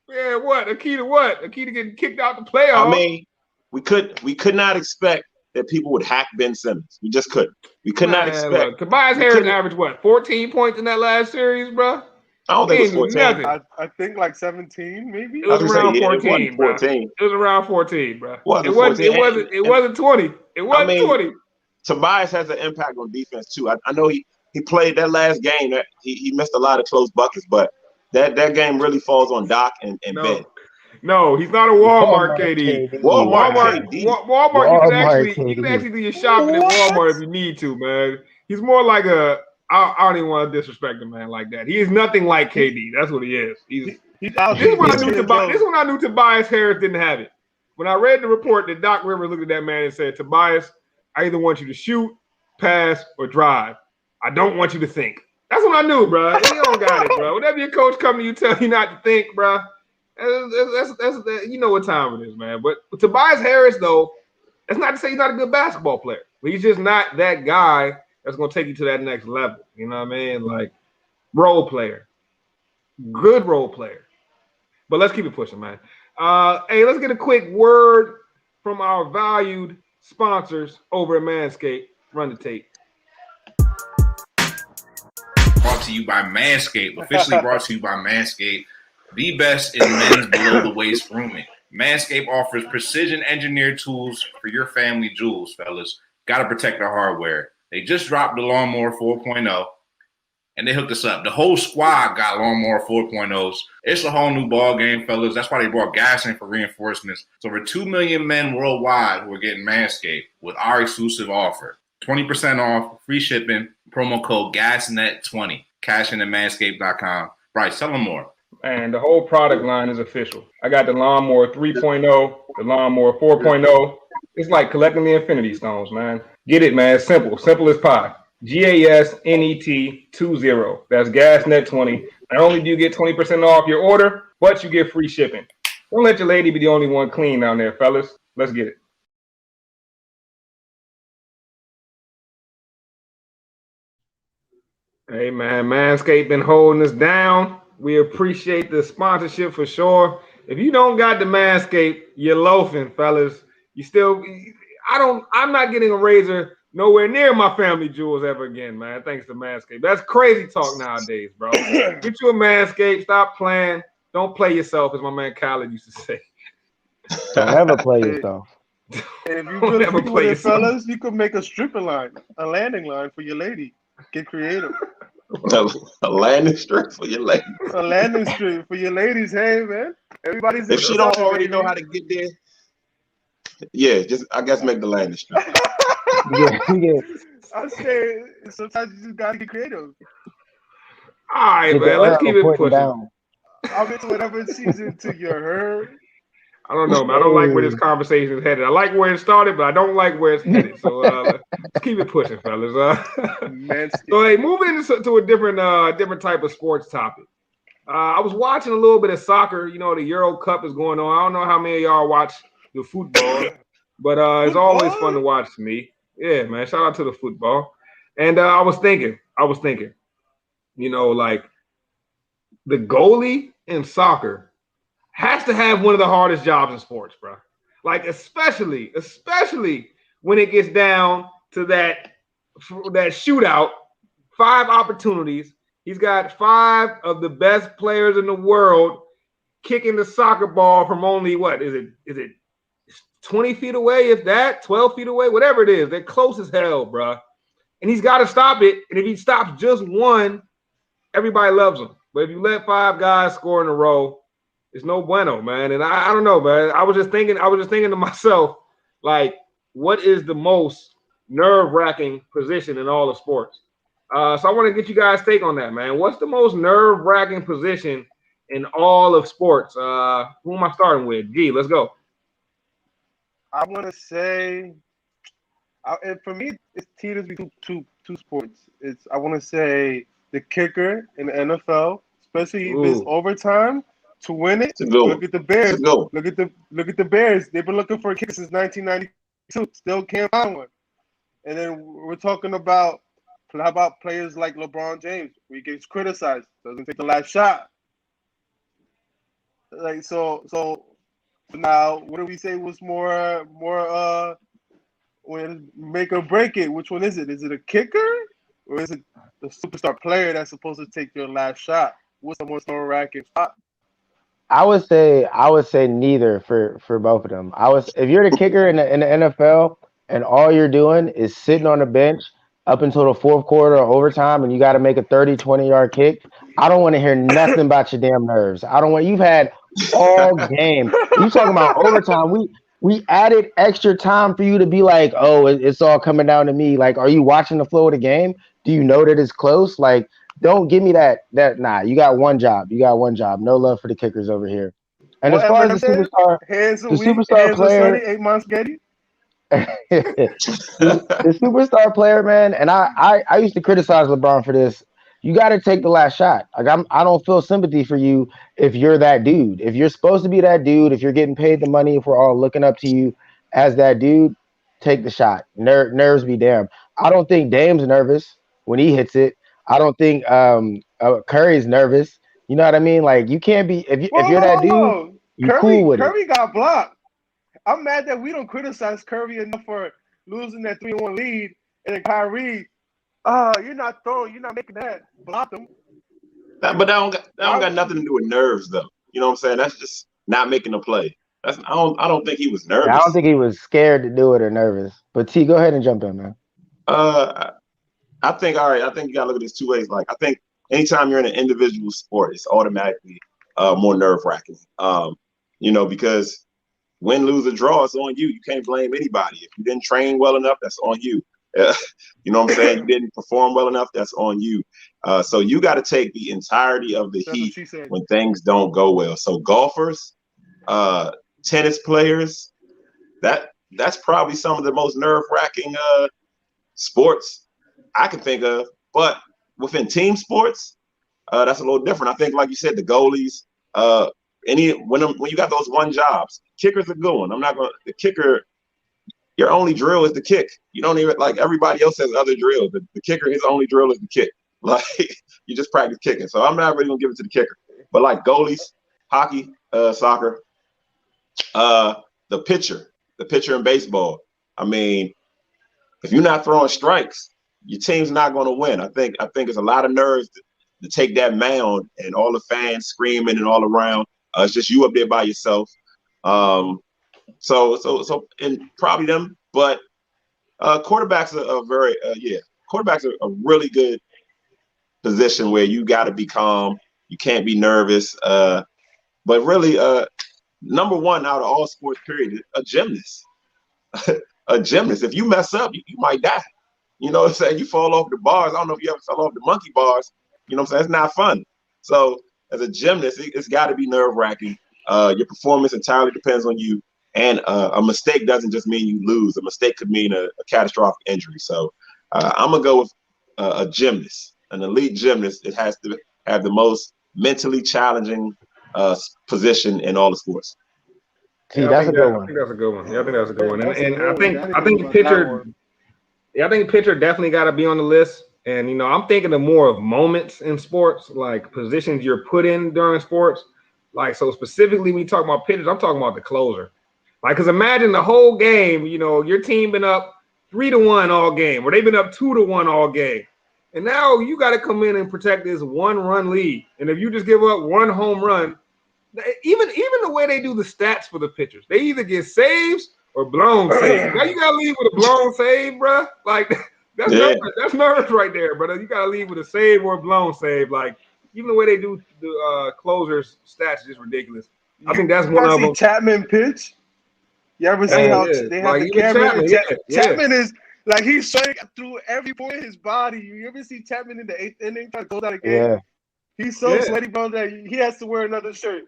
Yeah, what? A key to what? A key to getting kicked out the playoffs. I mean, we could not expect that people would hack Ben Simmons. We just couldn't. We could not expect. Look, Tobias Harris averaged what? 14 points in that last series, bro? I don't think it was 14. I think like 17, maybe. It was around 14, bro. It was around 14, bro. It wasn't 20. It wasn't 20. Tobias has an impact on defense too. I know he played that last game. That he missed a lot of close buckets, but that game really falls on Doc and Ben. No, he's not a Walmart KD. Walmart Walmart, KD. Walmart, you can KD. actually do your shopping at Walmart if you need to, man. He's more like a. I don't even want to disrespect a man like that. He is nothing like KD. That's what he is. He's out This is here. when I knew Tobias Harris didn't have it. When I read the report that Doc Rivers looked at that man and said, Tobias, I either want you to shoot, pass, or drive. I don't want you to think. That's what I knew, bro. You don't got it, bro. Whenever your coach come to you, tell you not to think, bro. That's you know what time it is, man. But Tobias Harris, though, that's not to say he's not a good basketball player. But he's just not that guy that's going to take you to that next level. You know what I mean? Like, role player. Good role player. But let's keep it pushing, man. Hey, let's get a quick word from our valued sponsors over at MANSCAPED. Run the tape. Brought to you by MANSCAPED. Officially brought to you by MANSCAPED. The best in men's below-the-waist grooming. MANSCAPED offers precision-engineered tools for your family jewels, fellas. Got to protect the hardware. They just dropped the Lawnmower 4.0, and they hooked us up. The whole squad got Lawnmower 4.0s. It's a whole new ball game, fellas. That's why they brought gas in for reinforcements. So over 2 million men worldwide who are getting MANSCAPED with our exclusive offer. 20% off, free shipping, promo code GASNET20. Cash in at manscaped.com. Bryce, tell them more. And the whole product line is official. I got the Lawnmower 3.0, the Lawnmower 4.0. It's like collecting the Infinity Stones, man. Get it, man. It's simple. Simple as pie. GASNET 20. That's GasNet 20. Not only do you get 20% off your order, but you get free shipping. Don't let your lady be the only one clean down there, fellas. Let's get it. Hey, man. Manscaped been holding us down. We appreciate the sponsorship for sure. If you don't got the Manscaped, you're loafing, fellas. I'm not getting a razor nowhere near my family jewels ever again, man. Thanks to Manscaped. That's crazy talk nowadays, bro. Get you a Manscaped. Stop playing. Don't play yourself, as my man Khaled used to say. Don't ever play yourself. And if you really with it, fellas, you could make a stripper line, a landing line for your lady. Get creative. A landing strip for your lady. A landing strip for your ladies. Hey, man. Everybody's. If she don't already know how to get there, yeah, just I guess make the landing strip. Yeah. I say sometimes you just gotta get creative. All right, man. Let's keep it pushing. Down. I'll get to whatever season to your herd. I don't know, man. I don't like where this conversation is headed. I like where it started, but I don't like where it's headed. So let's keep it pushing, fellas. So hey, moving into a different type of sports topic. I was watching a little bit of soccer. You know, the Euro Cup is going on. I don't know how many of y'all watch the football, but it's always fun to watch to me. Yeah, man. Shout out to the football. And I was thinking, you know, like the goalie in soccer has to have one of the hardest jobs in sports, bro. Like especially when it gets down to that shootout, 5 opportunities. He's got 5 of the best players in the world kicking the soccer ball from only what is it 20 feet away, if that, 12 feet away, whatever it is. They're close as hell, bro. And he's got to stop it. And if he stops just one, everybody loves him. But if you let 5 guys score in a row, it's no bueno, man. And I don't know, man. I was just thinking to myself, like, what is the most nerve-wracking position in all of sports? So I want to get you guys' take on that, man. What's the most nerve-wracking position in all of sports? Who am I starting with? G, let's go. I want to say, for me, it teeters between two sports. I want to say the kicker in the NFL, especially if it's overtime. To win it, look at the Bears. Look at the Bears. They've been looking for a kicker since 1992. Still can't find one. And then we're talking about how about players like LeBron James, where he gets criticized, doesn't take the last shot. Like so now, what do we say was more when make or break it? Which one is it? Is it a kicker or is it the superstar player that's supposed to take your last shot? What's the most nerve-wracking spot? I would say neither for both of them. If you're the kicker in the NFL and all you're doing is sitting on the bench up until the 4th quarter or overtime and you got to make a 30, 20-yard kick, I don't want to hear nothing about your damn nerves. You've had all game. You talking about overtime? We added extra time for you to be like, oh, it's all coming down to me. Like, are you watching the flow of the game? Do you know that it's close? Like, don't give me that. Nah, you got one job. You got one job. No love for the kickers over here. And as What far as Eminem said, hands are the weak, superstar hands are sweaty, player, 8 months Getty. the superstar player, man, and I used to criticize LeBron for this. You got to take the last shot. Like I don't feel sympathy for you if you're that dude. If you're supposed to be that dude, if you're getting paid the money, if we're all looking up to you as that dude, take the shot. Nerves be damned. I don't think Dame's nervous when he hits it. I don't think Curry's nervous. You know what I mean? Like you can't be if Whoa, you're whoa, that whoa, dude, whoa. you cool with it. Curry got blocked. I'm mad that we don't criticize Curry enough for losing that 3-1 lead. And then Kyrie, you're not throwing, you're not making that. Block him. But that don't got nothing to do with nerves, though. You know what I'm saying? That's just not making a play. I don't think he was nervous. I don't think he was scared to do it or nervous. But T, go ahead and jump in, man. I think you gotta look at this two ways. Like I think anytime you're in an individual sport, it's automatically more nerve wracking. Because win, lose, or draw, it's on you. You can't blame anybody. If you didn't train well enough, that's on you. You know what I'm saying? You didn't perform well enough, that's on you. So you got to take the entirety of the heat when things don't go well. So golfers, tennis players, that's probably some of the most nerve-wracking sports I can think of. But within team sports, that's a little different. I think, like you said, the goalies, when you got those one jobs, kickers are good one. The kicker, your only drill is the kick. You don't even, like, everybody else has other drills. The kicker, his only drill is the kick. Like, you just practice kicking. So I'm not really gonna give it to the kicker. But like goalies, hockey, soccer, the pitcher in baseball. I mean, if you're not throwing strikes, your team's not going to win. I think it's a lot of nerves to take that mound and all the fans screaming and all around. It's just you up there by yourself. So and probably them, but quarterbacks quarterbacks are a really good position where you got to be calm. You can't be nervous. But really, number one out of all sports, period, a gymnast. A gymnast. If you mess up, you might die. You know what I'm saying? You fall off the bars. I don't know if you ever fell off the monkey bars. You know what I'm saying? It's not fun. So as a gymnast, it's got to be nerve-wracking. Your performance entirely depends on you. And a mistake doesn't just mean you lose. A mistake could mean a catastrophic injury. So I'm going to go with a gymnast. An elite gymnast, it has to have the most mentally challenging position in all the sports. Yeah, that's a good one. I think that's a good one. Yeah, I think that's a good one. And I think pitcher. Yeah, I think pitcher definitely got to be on the list. And I'm thinking of more of moments in sports, like positions you're put in during sports. Like, so specifically, when you talk about pitchers, I'm talking about the closer. Like, because imagine the whole game. Your team been up 3-1 all game, or they've been up 2-1 all game. And now you got to come in and protect this 1-run lead. And if you just give up one home run, even the way they do the stats for the pitchers, they either get saves or blown saves. Now you got to leave with a blown save, bro. Like, that's nerves right there, brother. You got to leave with a save or a blown save. Like, even the way they do the closers stats is just ridiculous. I think that's one of them. Chapman pitch. You ever see how they have the camera? Chapman is like, he's showing through every point of his body. You ever see Chapman in the 8th inning try to go down a game? Yeah. He's so sweaty, bro, that he has to wear another shirt.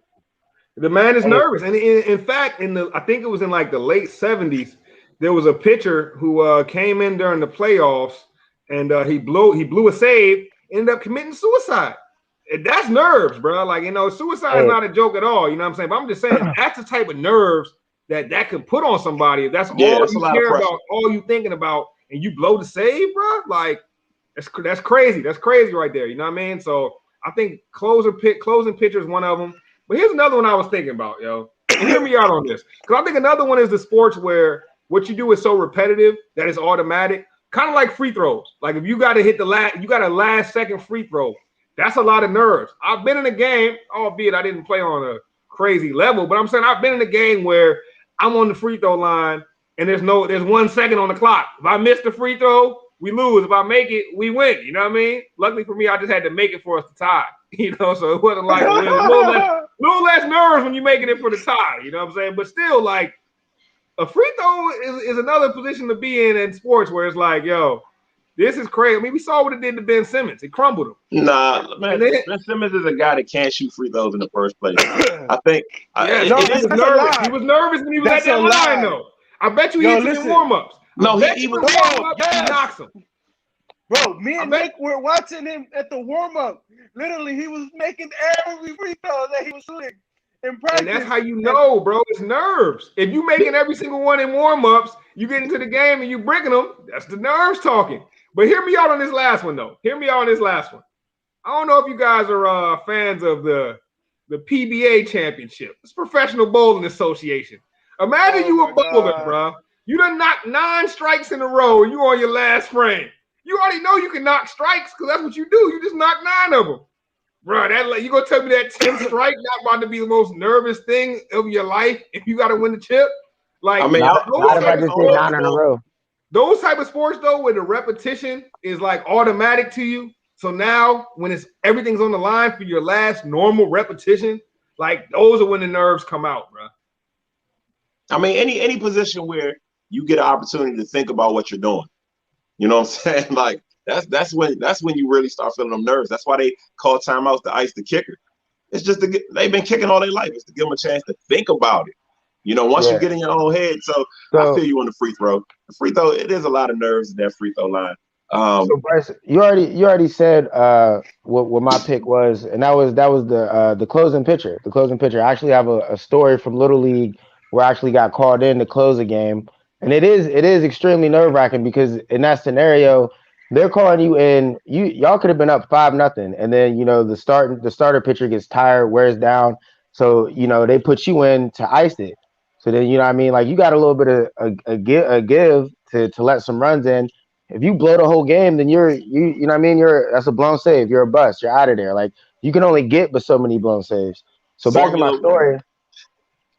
The man is nervous. And in fact, I think it was in like the late 70s, there was a pitcher who came in during the playoffs and he blew a save, ended up committing suicide. And that's nerves, bro. Like, suicide is not a joke at all. You know what I'm saying? But I'm just saying that's the type of nerves that can put on somebody. If that's all you care about, all you thinking about, and you blow the save, bro, like that's crazy. That's crazy right there. You know what I mean? So I think closing pitcher is one of them. But here's another one I was thinking about, yo. And hear me out on this. Because I think another one is the sports where what you do is so repetitive that it's automatic. Kind of like free throws. Like if you got to hit you got a last second free throw. That's a lot of nerves. I've been in a game, albeit I didn't play on a crazy level, but I'm saying I've been in a game where I'm on the free throw line and there's 1 second on the clock. If I miss the free throw, we lose. If I make it, we win. You know what I mean? Luckily for me, I just had to make it for us to tie. So it wasn't like a little little less nerves when you're making it for the tie. You know what I'm saying? But still, like a free throw is another position to be in sports where it's like, yo, this is crazy. I mean, we saw what it did to Ben Simmons. It crumbled him. Nah, man. Ben Simmons is a guy that can't shoot free throws in the first place. I think. He was nervous when he was at that line, though. I bet you he hits him in warm-ups. No, he was warm-ups. He knocks him. Bro, me and Nick were watching him at the warm-up. Literally, he was making every free throw that he was shooting in practice. And that's how you know, bro. It's nerves. If you making every single one in warm-ups, you get into the game and you breaking them, that's the nerves talking. But hear me out on this last one, though. I don't know if you guys are fans of the PBA championship. It's Professional Bowling Association. Imagine you a bowler, bro. You done knocked 9 strikes in a row and you on your last frame. You already know you can knock strikes because that's what you do. You just knock 9 of them. Bro, you gonna tell me that 10th strike not about to be the most nervous thing of your life if you got to win the chip? Like, I mean, not if I just did 9 in a row. Those type of sports, though, where the repetition is like automatic to you. So now, when everything's on the line for your last normal repetition, like those are when the nerves come out, bro. I mean, any position where you get an opportunity to think about what you're doing. You know what I'm saying? Like that's when you really start feeling them nerves. That's why they call timeouts to ice the kicker. It's just they've been kicking all their life. It's to give them a chance to think about it. You know, once you get in your own head. So I feel you on the free throw. The free throw, it is a lot of nerves in that free throw line. So Bryce, you already said what my pick was, and that was the closing pitcher. The closing pitcher. I actually have a story from Little League where I actually got called in to close a game, and it is extremely nerve-wracking because in that scenario, they're calling you in. Y'all could have been up 5-0, and then the starter pitcher gets tired, wears down, so they put you in to ice it. So then what I mean, like you got a little bit of a give to let some runs in. If you blow the whole game, then you know what I mean, that's a blown save. You're a bust. You're out of there. Like you can only get but so many blown saves. So back to my story.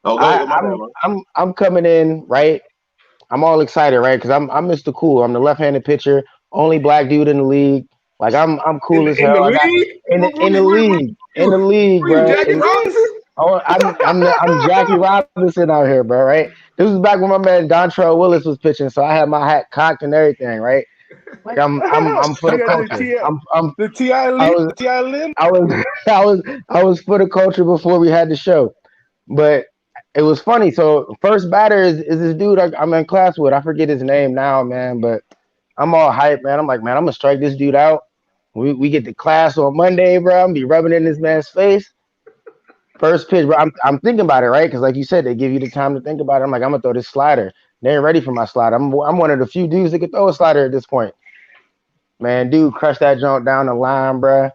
I'm coming in, right? I'm all excited, right? Because I'm Mr. Cool. I'm the left-handed pitcher, only black dude in the league. Like I'm cool as hell. In the league, bro. Oh, I'm Jackie Robinson out here, bro. Right? This was back when my man Dontrell Willis was pitching, so I had my hat cocked and everything, right? Like I'm for the culture. I'm the T.I. Lim. I was for the culture before we had the show, but it was funny. So first batter is this dude I'm in class with. I forget his name now, man, but I'm all hyped, man. I'm like, man, I'm gonna strike this dude out. We get to class on Monday, bro. I'm gonna be rubbing in this man's face. First pitch, bro. I'm thinking about it, right? Because like you said, they give you the time to think about it. I'm like, I'm gonna throw this slider. They ain't ready for my slider. I'm one of the few dudes that can throw a slider at this point. Man, dude crushed that jump down the line, bro.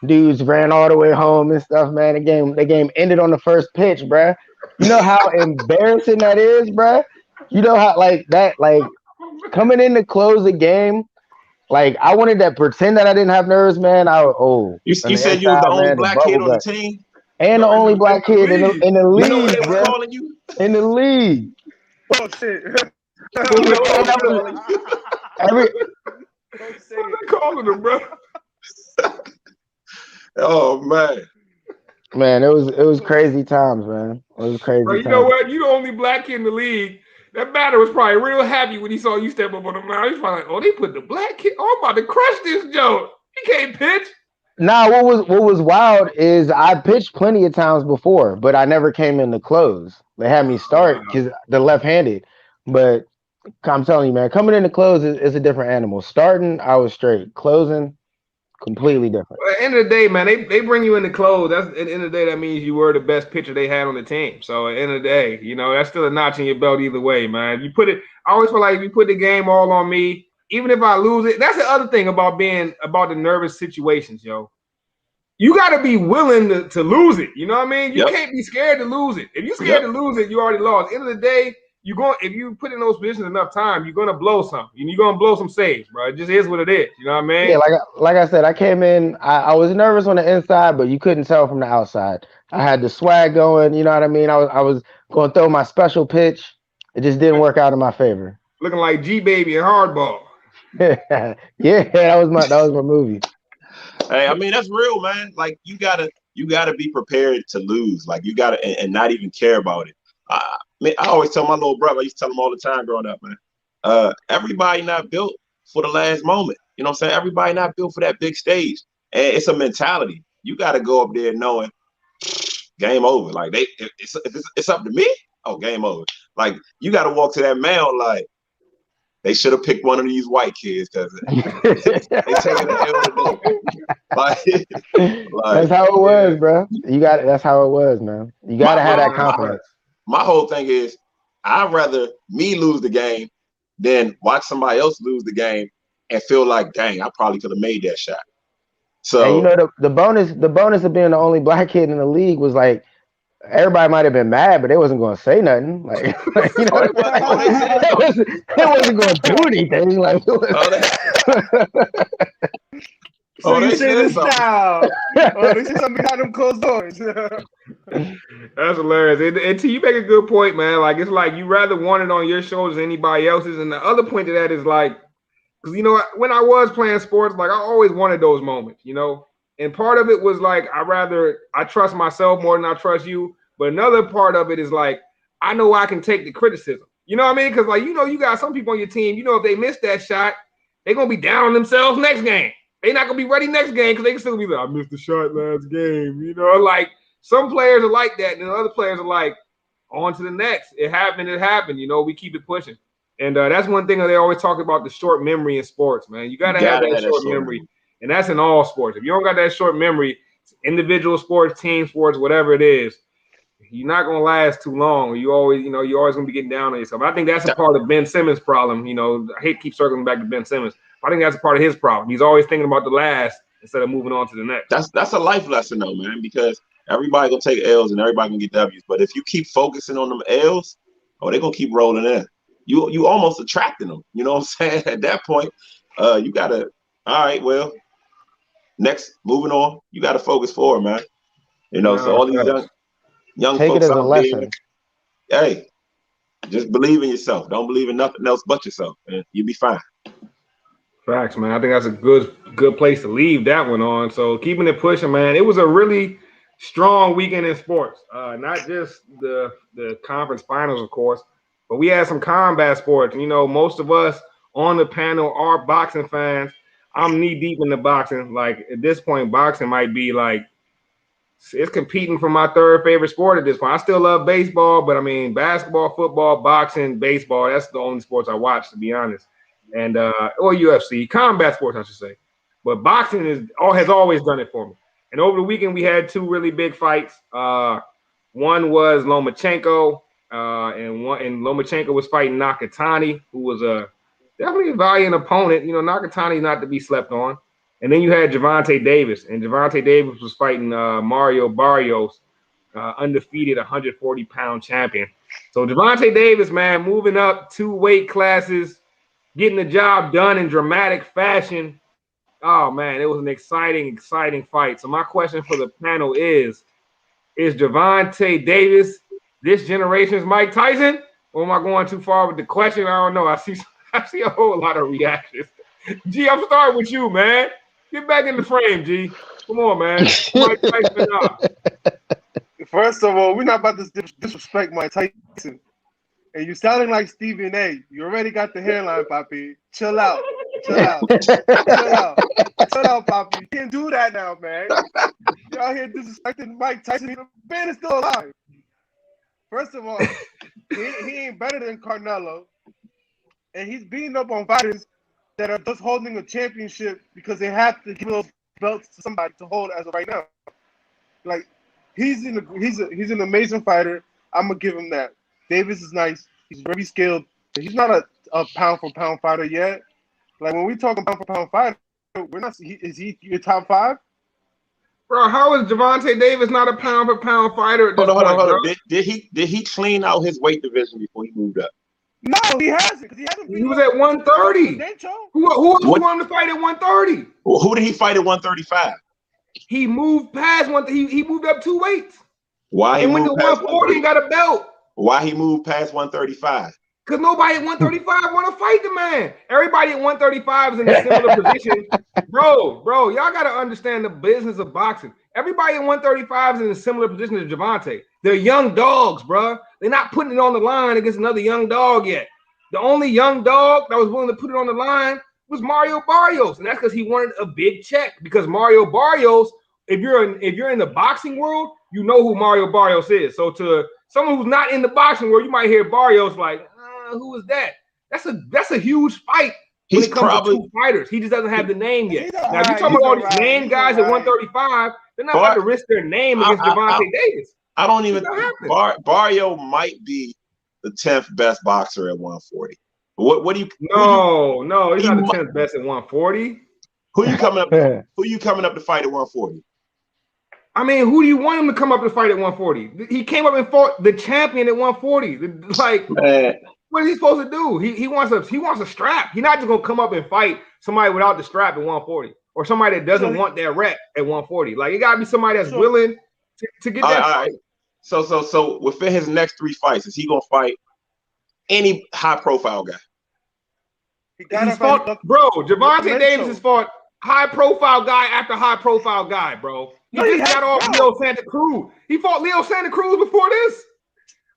Dudes ran all the way home and stuff, man. The game ended on the first pitch, bro. You know how embarrassing that is, bro? You know how like coming in to close the game, like I wanted to pretend that I didn't have nerves, man. You said you was the only black kid on the team? And the only black kid in the league, you know what they were bro. calling you? In the league. Oh shit! Calling him, bro. Oh man, it was crazy times, man. It was crazy. Bro, you know what? You the only black kid in the league. That batter was probably real happy when he saw you step up on the mound. He's probably like, "Oh, they put the black kid. Oh, I'm about to crush this joke. He can't pitch." Nah, what was wild is I pitched plenty of times before, but I never came in to close. They had me start because the left-handed. But I'm telling you, man, coming in to close is a different animal. Starting, I was straight. Closing, completely different. Well, at the end of the day, man, they bring you in to close. That's at the end of the day, that means you were the best pitcher they had on the team. So at the end of the day, that's still a notch in your belt either way, man. I always feel like if you put the game all on me, even if I lose it, that's the other thing about the nervous situations, yo. You got to be willing to lose it. You know what I mean? You can't be scared to lose it. If you're scared to lose it, you already lost. At the end of the day, if you put in those positions enough time, you're gonna blow something. You're gonna blow some saves, bro. It just is what it is. You know what I mean? Yeah, like I said, I came in. I was nervous on the inside, but you couldn't tell from the outside. I had the swag going. You know what I mean? I was going to throw my special pitch. It just didn't work out in my favor. Looking like G Baby and Hardball. Yeah, that was my movie. Hey, I mean that's real, man. Like you gotta you got to be prepared to lose. Like you got to, and not even care about it. Man, I always tell my little brother, I used to tell him all the time growing up, man, everybody not built for the last moment. You know what I'm saying? Everybody not built for that big stage. And it's a mentality. You got to go up there knowing game over. Like if it's up to me, oh, game over. Like you got to walk to that mound like they should have picked one of these white kids because they taking the L today. That's how it was, bro. That's how it was, man. You got to have that confidence. My whole thing is I'd rather me lose the game than watch somebody else lose the game and feel like, dang, I probably could have made that shot. So, and you know, the bonus of being the only black kid in the league was like everybody might have been mad, but they wasn't going to say nothing. Like you know, it wasn't going to do anything. Like, so you say this now? They say something behind them closed doors. That's hilarious. And you make a good point, man. Like it's like you rather want it on your shoulders than anybody else's. And the other point to that is like, because you know, when I was playing sports, like I always wanted those moments, you know. And part of it was like I trust myself more than I trust you. But another part of it is like I know I can take the criticism. You know what I mean? Because like you know, you got some people on your team. You know, if they miss that shot, they're gonna be down on themselves next game. They're not gonna be ready next game because they can still be like, I missed the shot last game. You know, like some players are like that, and then other players are like, on to the next. It happened. You know, we keep it pushing. And that's one thing that they always talk about, the short memory in sports, man. You gotta have that short memory. And that's in all sports. If you don't got that short memory, individual sports, team sports, whatever it is, you're not gonna last too long. You're always gonna be getting down on yourself. I think that's a part of Ben Simmons' problem. You know, I hate to keep circling back to Ben Simmons. I think that's a part of his problem. He's always thinking about the last instead of moving on to the next. That's a life lesson though, man, because everybody gonna take L's and everybody gonna get W's. But if you keep focusing on them L's, they're gonna keep rolling in. You almost attracting them. You know what I'm saying? At that point, you gotta, all right, well, next, moving on, you gotta focus forward, man. You know, so all these young take folks it as a lesson. Hey, just believe in yourself. Don't believe in nothing else but yourself, and you'll be fine. Facts, man. I think that's a good place to leave that one on. So keeping it pushing, man. It was a really strong weekend in sports. Not just the conference finals, of course, but we had some combat sports. You know, most of us on the panel are boxing fans. I'm knee deep in the boxing. Like at this point, boxing might be like it's competing for my third favorite sport at this point. I still love baseball, but I mean basketball, football, boxing, baseball. That's the only sports I watch, to be honest. And or UFC, combat sports, I should say. But boxing has always done it for me. And over the weekend, we had two really big fights. One was Lomachenko, and Lomachenko was fighting Nakatani, who was definitely a valiant opponent. You know, Nakatani not to be slept on. And then you had Gervonta Davis, and Gervonta Davis was fighting Mario Barrios, undefeated 140-pound champion. So Gervonta Davis, man, moving up 2 weight classes, getting the job done in dramatic fashion. Oh, man, it was an exciting fight. So my question for the panel is Gervonta Davis this generation's Mike Tyson? Or am I going too far with the question? I don't know. I see a whole lot of reactions. G, I'm starting with you, man. Get back in the frame, G. Come on, man. Mike Tyson. First of all, we're not about to disrespect Mike Tyson. And you sounding like Stephen A. You already got the hairline, Papi. Chill out. Chill out, Papi. You can't do that now, man. You're out here disrespecting Mike Tyson. The man is still alive. First of all, he ain't better than Carnelo. And he's beating up on fighters that are just holding a championship because they have to give those belts to somebody to hold as of right now. Like, he's an amazing fighter. I'm going to give him that. Davis is nice. He's very skilled. He's not a pound-for-pound fighter yet. Like, when we talking pound-for-pound fighter, we're not. Is he your top 5? Bro, how is Gervonta Davis not a pound-for-pound fighter at this point? Hold on. Did he clean out his weight division before he moved up? No, he hasn't. He was at 130. Who wanted to fight at 130? Well, who did he fight at 135? He moved past one. He moved up 2 weights. Why he went to moved past 140 and got a belt? Why he moved past 135? Because nobody at 135 want to fight the man. Everybody at 135 is in a similar position Bro, y'all got to understand the business of boxing. Everybody in 135 is in a similar position to Gervonta. They're young dogs, bro. They're not putting it on the line against another young dog yet. The only young dog that was willing to put it on the line was Mario Barrios, and that's because he wanted a big check. Because Mario Barrios, if you're in the boxing world, you know who Mario Barrios is. So to someone who's not in the boxing world, you might hear Barrios like, who is that? That's a huge fight. When it comes to two fighters, he just doesn't have the name yet. Now, if you're talking about all these name guys at 135, they're not about to risk their name against Gervonta Davis. I don't even think Barrio might be the 10th best boxer at 140. What do you? No, he's not the 10th best at 140. Who you coming up? Who you coming up to fight at 140? I mean, who do you want him to come up to fight at 140? He came up and fought the champion at 140. Like, man. What is he supposed to do? He wants a strap. He's not just gonna come up and fight somebody without the strap at 140, or somebody that doesn't want that rep at 140. Like, it gotta be somebody that's willing to get that fight. So within his next 3 fights, is he gonna fight any high profile guy? He's fought, bro. Gervonta Davis has fought high profile guy after high profile guy, bro. He just got off Leo Santa Cruz. He fought Leo Santa Cruz before this.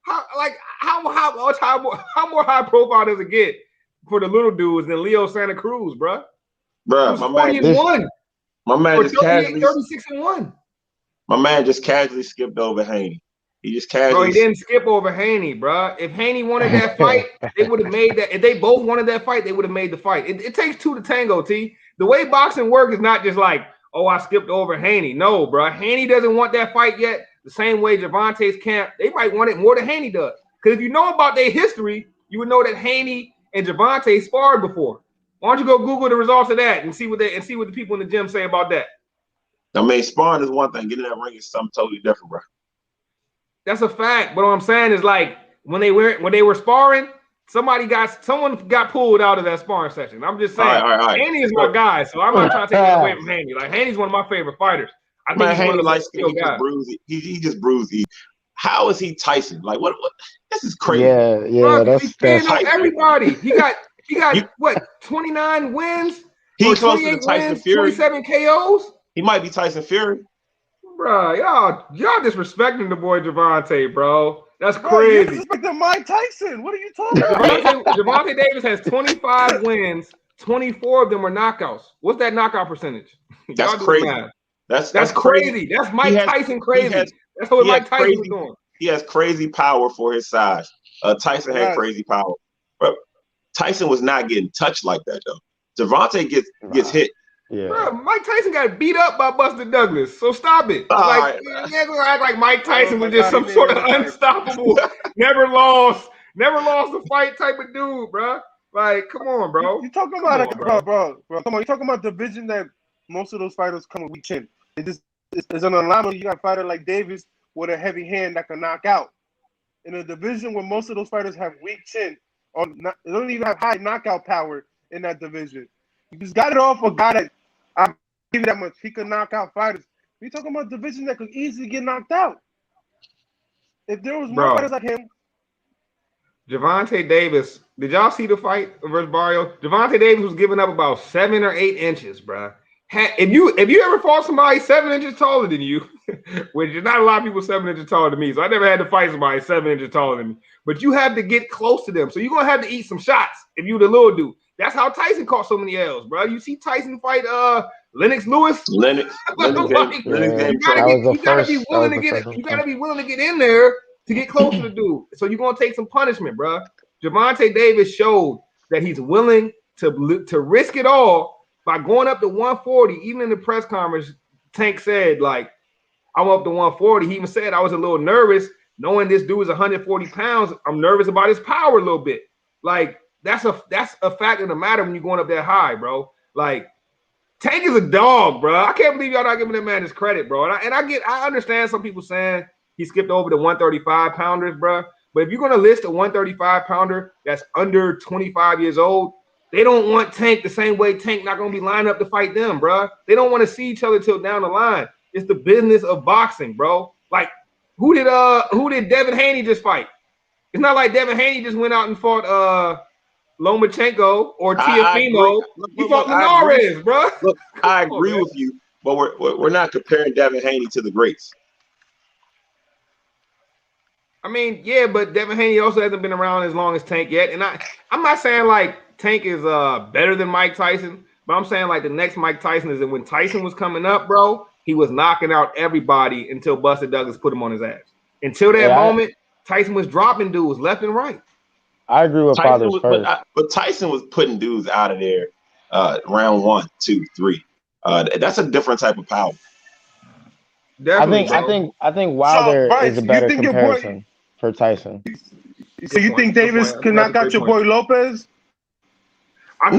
How more high profile does it get for the little dudes than Leo Santa Cruz, bro? Bro, my man just casually 36-1. My man just casually skipped over Haney. He just casually. Bro, he didn't skip over Haney, bro. If Haney wanted that fight, they would have made that. If they both wanted that fight, they would have made the fight. It takes 2 to tango, T. The way boxing works is not just like, oh, I skipped over Haney. No, bro. Haney doesn't want that fight yet. The same way Gervonta's camp, they might want it more than Haney does. Because if you know about their history, you would know that Haney and Gervonta sparred before. Why don't you go Google the results of that and see what the people in the gym say about that? I mean, sparring is one thing. Getting in that ring is something totally different, bro. That's a fact. But what I'm saying is, like, when they were sparring, someone got pulled out of that sparring session. I'm just saying, all right. Haney is my guy, so I'm not trying to take that away from Haney. Like, Haney's one of my favorite fighters. I think he's one of the he just bruised. How is he Tyson? Like, what? This is crazy. Yeah. That's everybody. He got what? 29 wins. He's closer to Tyson wins, Fury. 27 KOs. He might be Tyson Fury. Bro, y'all disrespecting the boy Gervonta, bro. That's crazy. You're disrespecting Mike Tyson. What are you talking about? Gervonta Davis has 25 wins. 24 of them are knockouts. What's that knockout percentage? That's crazy. That's crazy. That's Mike Tyson crazy. That's what Mike Tyson was doing. He has crazy power for his size. Tyson had crazy power. But Tyson was not getting touched like that, though. Gervonta gets hit. Yeah. Bro, Mike Tyson got beat up by Buster Douglas, so stop it. You ain't gonna act like Mike Tyson was just some sort of unstoppable, never lost a fight type of dude, bro. Like, come on, bro. You talking about bro? Come on, you talking about division that most of those fighters come with weak chin. It's an alignment. You got a fighter like Davis with a heavy hand that can knock out. In a division where most of those fighters have weak chin, they don't even have high knockout power in that division. You just got it off a guy that I give you that much. He could knock out fighters. You're talking about division that could easily get knocked out. If there was more fighters like him. Gervonta Davis, did y'all see the fight versus Barrio? Gervonta Davis was giving up about 7 or 8 inches, bro. If you ever fought somebody 7 inches taller than you, which is not a lot of people 7 inches taller than me, so I never had to fight somebody 7 inches taller than me. But you have to get close to them, so you're gonna have to eat some shots if you the little dude. That's how Tyson caught so many L's, bro. You see Tyson fight Lennox Lewis. Lennox you gotta be willing to get in there to get close to the dude. So you're gonna take some punishment, bro. Gervonta Davis showed that he's willing to risk it all by going up to 140. Even in the press conference, Tank said, like, I went up to 140. He even said I was a little nervous knowing this dude is 140 pounds. I'm nervous about his power a little bit. Like, that's a fact of the matter when you're going up that high, bro. Like, Tank is a dog, bro. I can't believe y'all not giving that man his credit, bro. I understand some people saying he skipped over the 135 pounders, bro. But if you're gonna list a 135 pounder that's under 25 years old, they don't want Tank the same way Tank not gonna be lined up to fight them, bro. They don't want to see each other till down the line. It's the business of boxing, bro. Like, who did Devin Haney just fight? It's not like Devin Haney just went out and fought Lomachenko or I agree. Teofimo. He fought Linares, bro. Look, I agree with you, but we're not comparing Devin Haney to the greats. I mean, yeah, but Devin Haney also hasn't been around as long as Tank yet. And I'm not saying like Tank is better than Mike Tyson, but I'm saying like the next Mike Tyson is that when Tyson was coming up, bro, he was knocking out everybody until Buster Douglas put him on his ass. Until that moment, Tyson was dropping dudes left and right. I agree with Fathers first. But Tyson was putting dudes out of there round 1, 2, 3. That's a different type of power. Definitely, I think Wilder is a better comparison for Tyson. So you think Davis can knock out your boy Lopez? I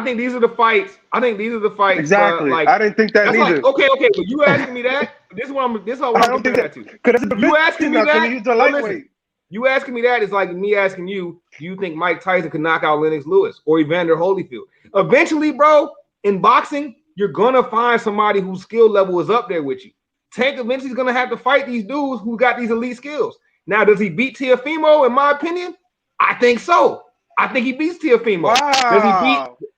think these are the fights. Exactly. I didn't think that either. Like, okay, but you asking me that? This is what I'm comparing that to. You asking me that? You asking me that is like me asking you, do you think Mike Tyson could knock out Lennox Lewis or Evander Holyfield? Eventually, bro, in boxing, you're gonna find somebody whose skill level is up there with you. Tank eventually is gonna have to fight these dudes who got these elite skills. Now, does he beat Teofimo? In my opinion, I think so. I think he beats Teofimo. Wow. Does he beat?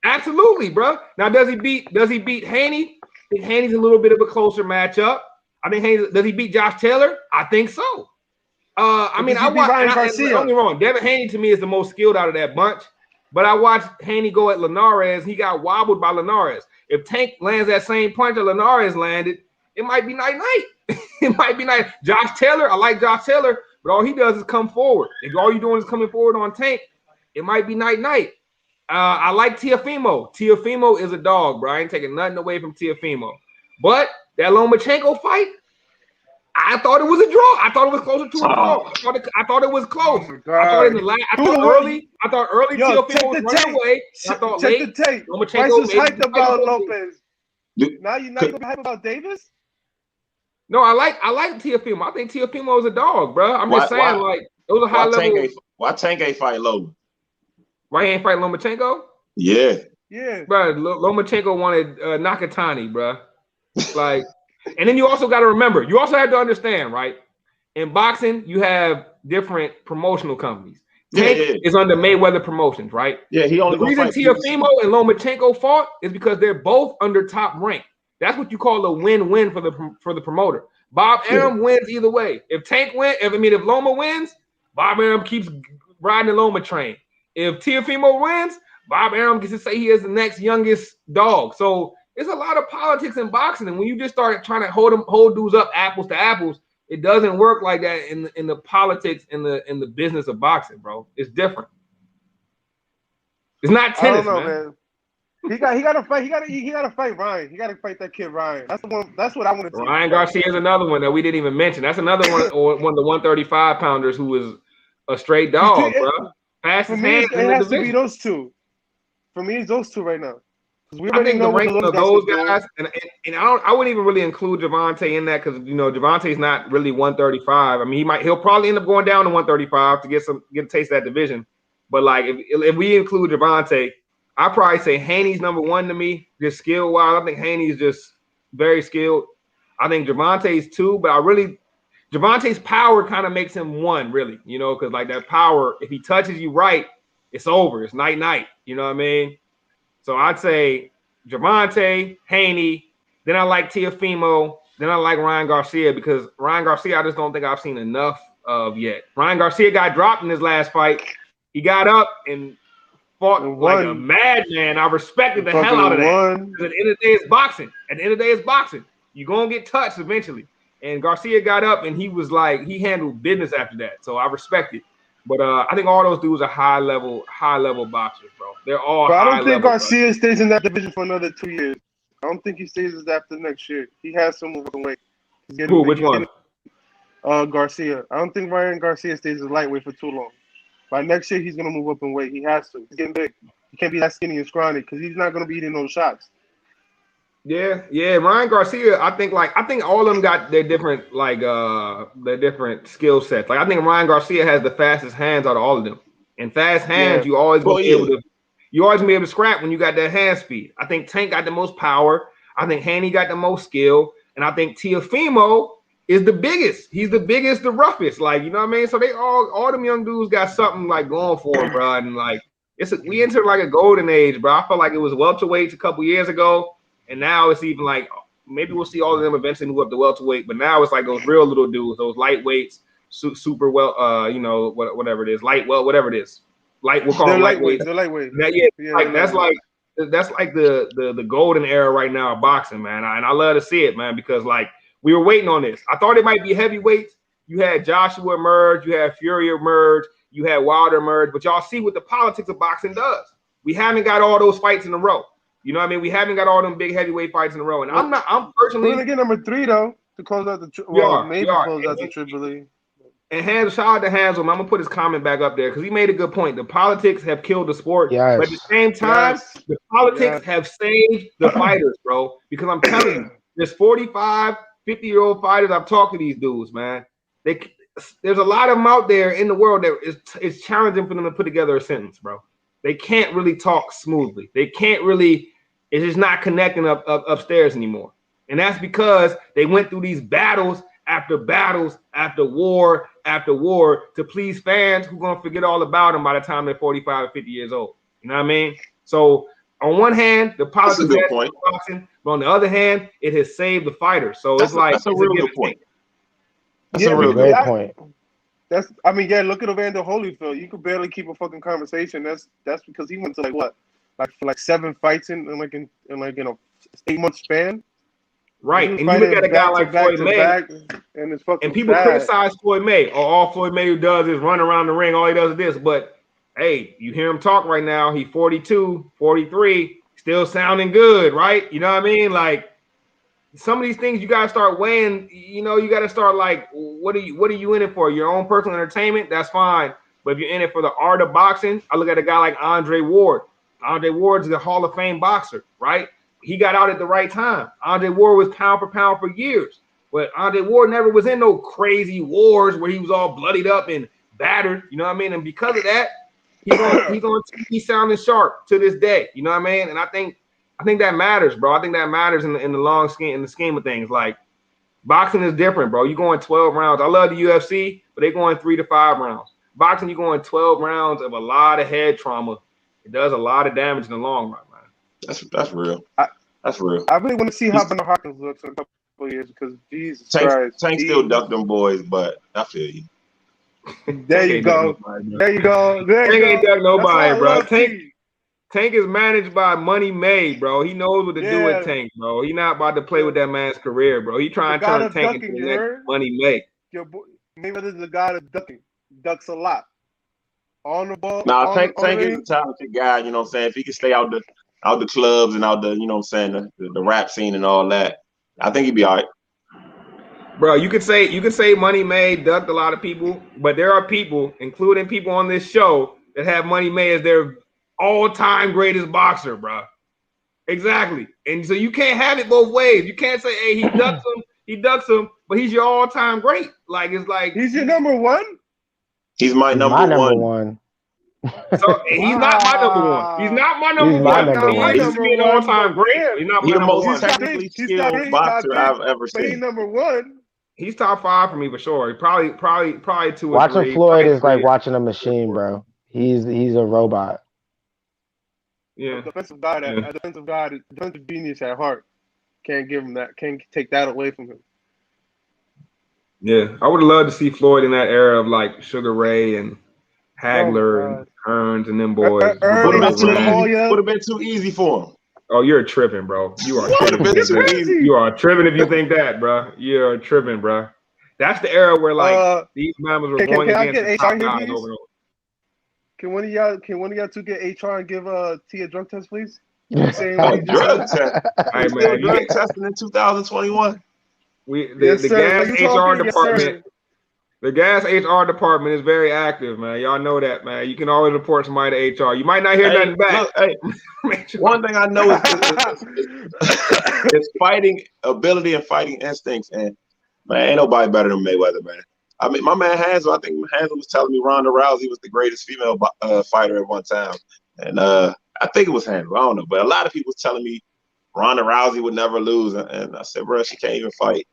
Absolutely, bro. Now, does he beat Haney? I think Haney's a little bit of a closer matchup. I think Haney. Does he beat Josh Taylor? I think so. I mean, I watched. Don't get me wrong. Devin Haney to me is the most skilled out of that bunch. But I watched Haney go at Linares. He got wobbled by Linares. If Tank lands that same punch that Linares landed, it might be night. It might be night. Josh Taylor, I like Josh Taylor, but all he does is come forward. If all you're doing is coming forward on Tank, it might be night. I like Teofimo. Teofimo is a dog, bro. I ain't taking nothing away from Teofimo. But that Lomachenko fight, I thought it was a draw. I thought it was closer to a draw. I thought it was close. I thought early Teofimo was running away. I thought late Lomachenko was hyped about Lopez. Now you're not gonna be hyped about Davis? No, I like Teofimo. I think Teofimo is a dog, bro. I'm just saying, like, it was a high level. Why Tank ain't fight Loma? Why he ain't fight Lomachenko? Yeah. Bro, Lomachenko wanted Nakatani, bro. Like, and then you also got to remember, you also have to understand, right? In boxing, you have different promotional companies. Tank is under Mayweather Promotions, right? Yeah, he only. The reason Teofimo and Lomachenko fought is because they're both under Top Rank. That's what you call a win-win for the promoter. Bob Arum wins either way. If Loma wins, Bob Arum keeps riding the Loma train. If Teofimo wins, Bob Arum gets to say he is the next youngest dog. So there's a lot of politics in boxing, and when you just start trying to hold dudes up apples to apples, it doesn't work like that in the politics in the business of boxing, bro. It's different. It's not tennis, man. He got to fight. He got to fight Ryan. He got to fight that kid Ryan. That's the one. That's what I want to see. Ryan Garcia is another one that we didn't even mention. That's another one of the 135 pounders who is a straight dog, bro. Fastest hands in the division. It has to be those two. For me, it's those two right now. I think the ranking of those guys, and I wouldn't even really include Gervonta in that because Gervonta's not really 135. I mean, he'll probably end up going down to 135 to get a taste of that division. But like if we include Gervonta, I'd probably say Haney's number one to me, just skill wise. I think Haney's just very skilled. I think Gervonta's 2, but Gervonta's power kind of makes him 1, really, because like that power, if he touches you right, it's over. It's night. You know what I mean? So I'd say Gervonta, Haney, then I like Teofimo, then I like Ryan Garcia because Ryan Garcia I just don't think I've seen enough of yet. Ryan Garcia got dropped in his last fight. He got up and fought like a madman. I respected the hell out of that. Because at the end of the day, it's boxing. You're going to get touched eventually. And Garcia got up and he was like, he handled business after that. So I respect it. But I think all those dudes are high level boxers, bro. They're all high level. I don't think Garcia stays in that division for another 2 years. I don't think he stays after next year. He has some moving weight. Who? Which one? Garcia. I don't think Ryan Garcia stays as lightweight for too long. By next year, he's gonna move up in weight. He has to. He's getting big. He can't be that skinny and scrawny because he's not gonna be eating those shots. Yeah. Ryan Garcia, I think all of them got their different skill sets. Like I think Ryan Garcia has the fastest hands out of all of them. And fast hands, you always gonna be able to scrap when you got that hand speed. I think Tank got the most power. I think Haney got the most skill, and I think Teofimo is the biggest. He's the biggest, the roughest. Like, you know what I mean? So they all them young dudes got something like going for them, bro. And like we entered like a golden age, bro. I felt like it was welterweights a couple years ago, and now it's even like maybe we'll see all of them eventually move up to welterweight, but now it's like those real little dudes, those lightweights, super well, you know, whatever it is, whatever it is, we'll call them lightweights. They're lightweight. That's like the golden era right now of boxing, man. And I love to see it, man, because like we were waiting on this. I thought it might be heavyweights. You had Joshua emerge, you had Fury emerge, you had Wilder emerge, but y'all see what the politics of boxing does. We haven't got all those fights in a row. You know what I mean? We haven't got all them big heavyweight fights in a row. And I'm personally. We're gonna get number 3 though to close out the close out the Triple E. And shout out to Hansel. I'm gonna put his comment back up there because he made a good point. The politics have killed the sport, but at the same time, the politics have saved the fighters, bro. Because I'm telling you, there's 45, 50-year-old fighters. I've talked to these dudes, man. There's a lot of them out there in the world that it's challenging for them to put together a sentence, bro. They can't really talk smoothly. They can't really. It's just not connecting upstairs anymore, and that's because they went through these battles after war to please fans who gonna forget all about them by the time they're 45 or 50 years old. You know what I mean? So on one hand, the politics of boxing, but on the other hand, it has saved the fighters. So that's a real good point. That's a real great point. Look at Evander Holyfield. You could barely keep a fucking conversation. That's because he went to like 7 fights in a 8-month span. Right, and you look at a guy like Floyd May, and people criticize Floyd May. All Floyd May does is run around the ring. All he does is this. But hey, you hear him talk right now. He's 42, 43, still sounding good, right? You know what I mean? Like some of these things you gotta start weighing. You know, you gotta start like, what are you in it for? Your own personal entertainment? That's fine. But if you're in it for the art of boxing, I look at a guy like Andre Ward. Andre Ward's a Hall of Fame boxer, right? He got out at the right time. Andre Ward was pound for pound for years, but Andre Ward never was in no crazy wars where he was all bloodied up and battered. You know what I mean? And because of that, he's going to be sounding sharp to this day. You know what I mean? And I think that matters, bro. I think that matters in the scheme of things. Like boxing is different, bro. You going 12 rounds. I love the UFC, but they're going 3 to 5 rounds. Boxing, you're going 12 rounds of a lot of head trauma. It does a lot of damage in the long run, man. That's real. That's real. I really want to see how Ben Hawkins looks in a couple of years because Jesus Christ. Tank still ducked them boys, but I feel you. There you go. Tank ain't ducked nobody, bro. Tank is managed by Money Made, bro. He knows what to do with Tank, bro. He not about to play with that man's career, bro. He trying to turn Tank into the next Money Made. Your boy, Mayweather's the guy that's ducking. Ducks a lot. On the ball. Nah, Tank is a talented guy, you know what I'm saying? If he can stay out the clubs and out the, you know what I'm saying, the rap scene and all that, I think he'd be all right. Bro, you could say Money Made ducked a lot of people, but there are people, including people on this show, that have Money Made as their all-time greatest boxer, bro. Exactly. And so you can't have it both ways. You can't say, hey, he ducks him, but he's your all-time great. Like, it's like he's your number one? He's my number one. So he's not my number one. He's not my number one. He used to be an all-time great. He's not my number one. He's the most technically skilled boxer I've ever seen. He's number one. He's top 5 for me for sure. Probably 2 or 3. Watching Floyd is like watching a machine, bro. He's a robot. Yeah. A defensive genius at heart. Can't give him that. Can't take that away from him. Yeah, I would have loved to see Floyd in that era of like Sugar Ray and Hagler and Hearns and them boys. Would have been too easy for him. Oh, you're tripping, bro. You are tripping. You are tripping if you think that, bro. You're tripping, bro. That's the era where like these mamas were going against the top guys over. Can one of y'all two get HR and give T a drug test, please? Drug test. Hey, man, drug testing in 2021. The gas HR department is very active, man. Y'all know that, man. You can always report somebody to HR. You might not hear nothing back. Look, one thing I know is fighting ability and fighting instincts, and man, ain't nobody better than Mayweather, man. I mean, my man Hansel, I think Hansel was telling me Ronda Rousey was the greatest female fighter at one time, and I think it was Hansel. I don't know, but a lot of people was telling me Ronda Rousey would never lose, and I said, bro, she can't even fight.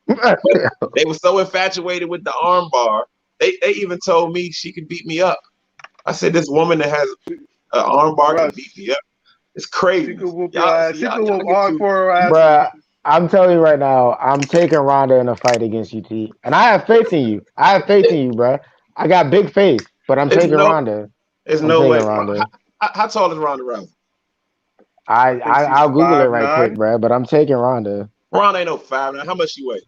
But they were so infatuated with the arm bar. They even told me she could beat me up. I said, this woman that has armbar Bruh. and beat me up. It's crazy. She could whoop your ass. She could whoop all 4 of her ass. Bruh, I'm telling you right now, I'm taking Ronda in a fight against you, T. And I have faith in you. I have faith in you, bruh. I got big faith, but I'm taking Ronda. There's I'm no taking way. Ronda. How tall is Ronda Rousey? I'll Google it right 5'9". quick, bruh, but I'm taking Ronda. Ronda ain't no 5'9". How much she weigh?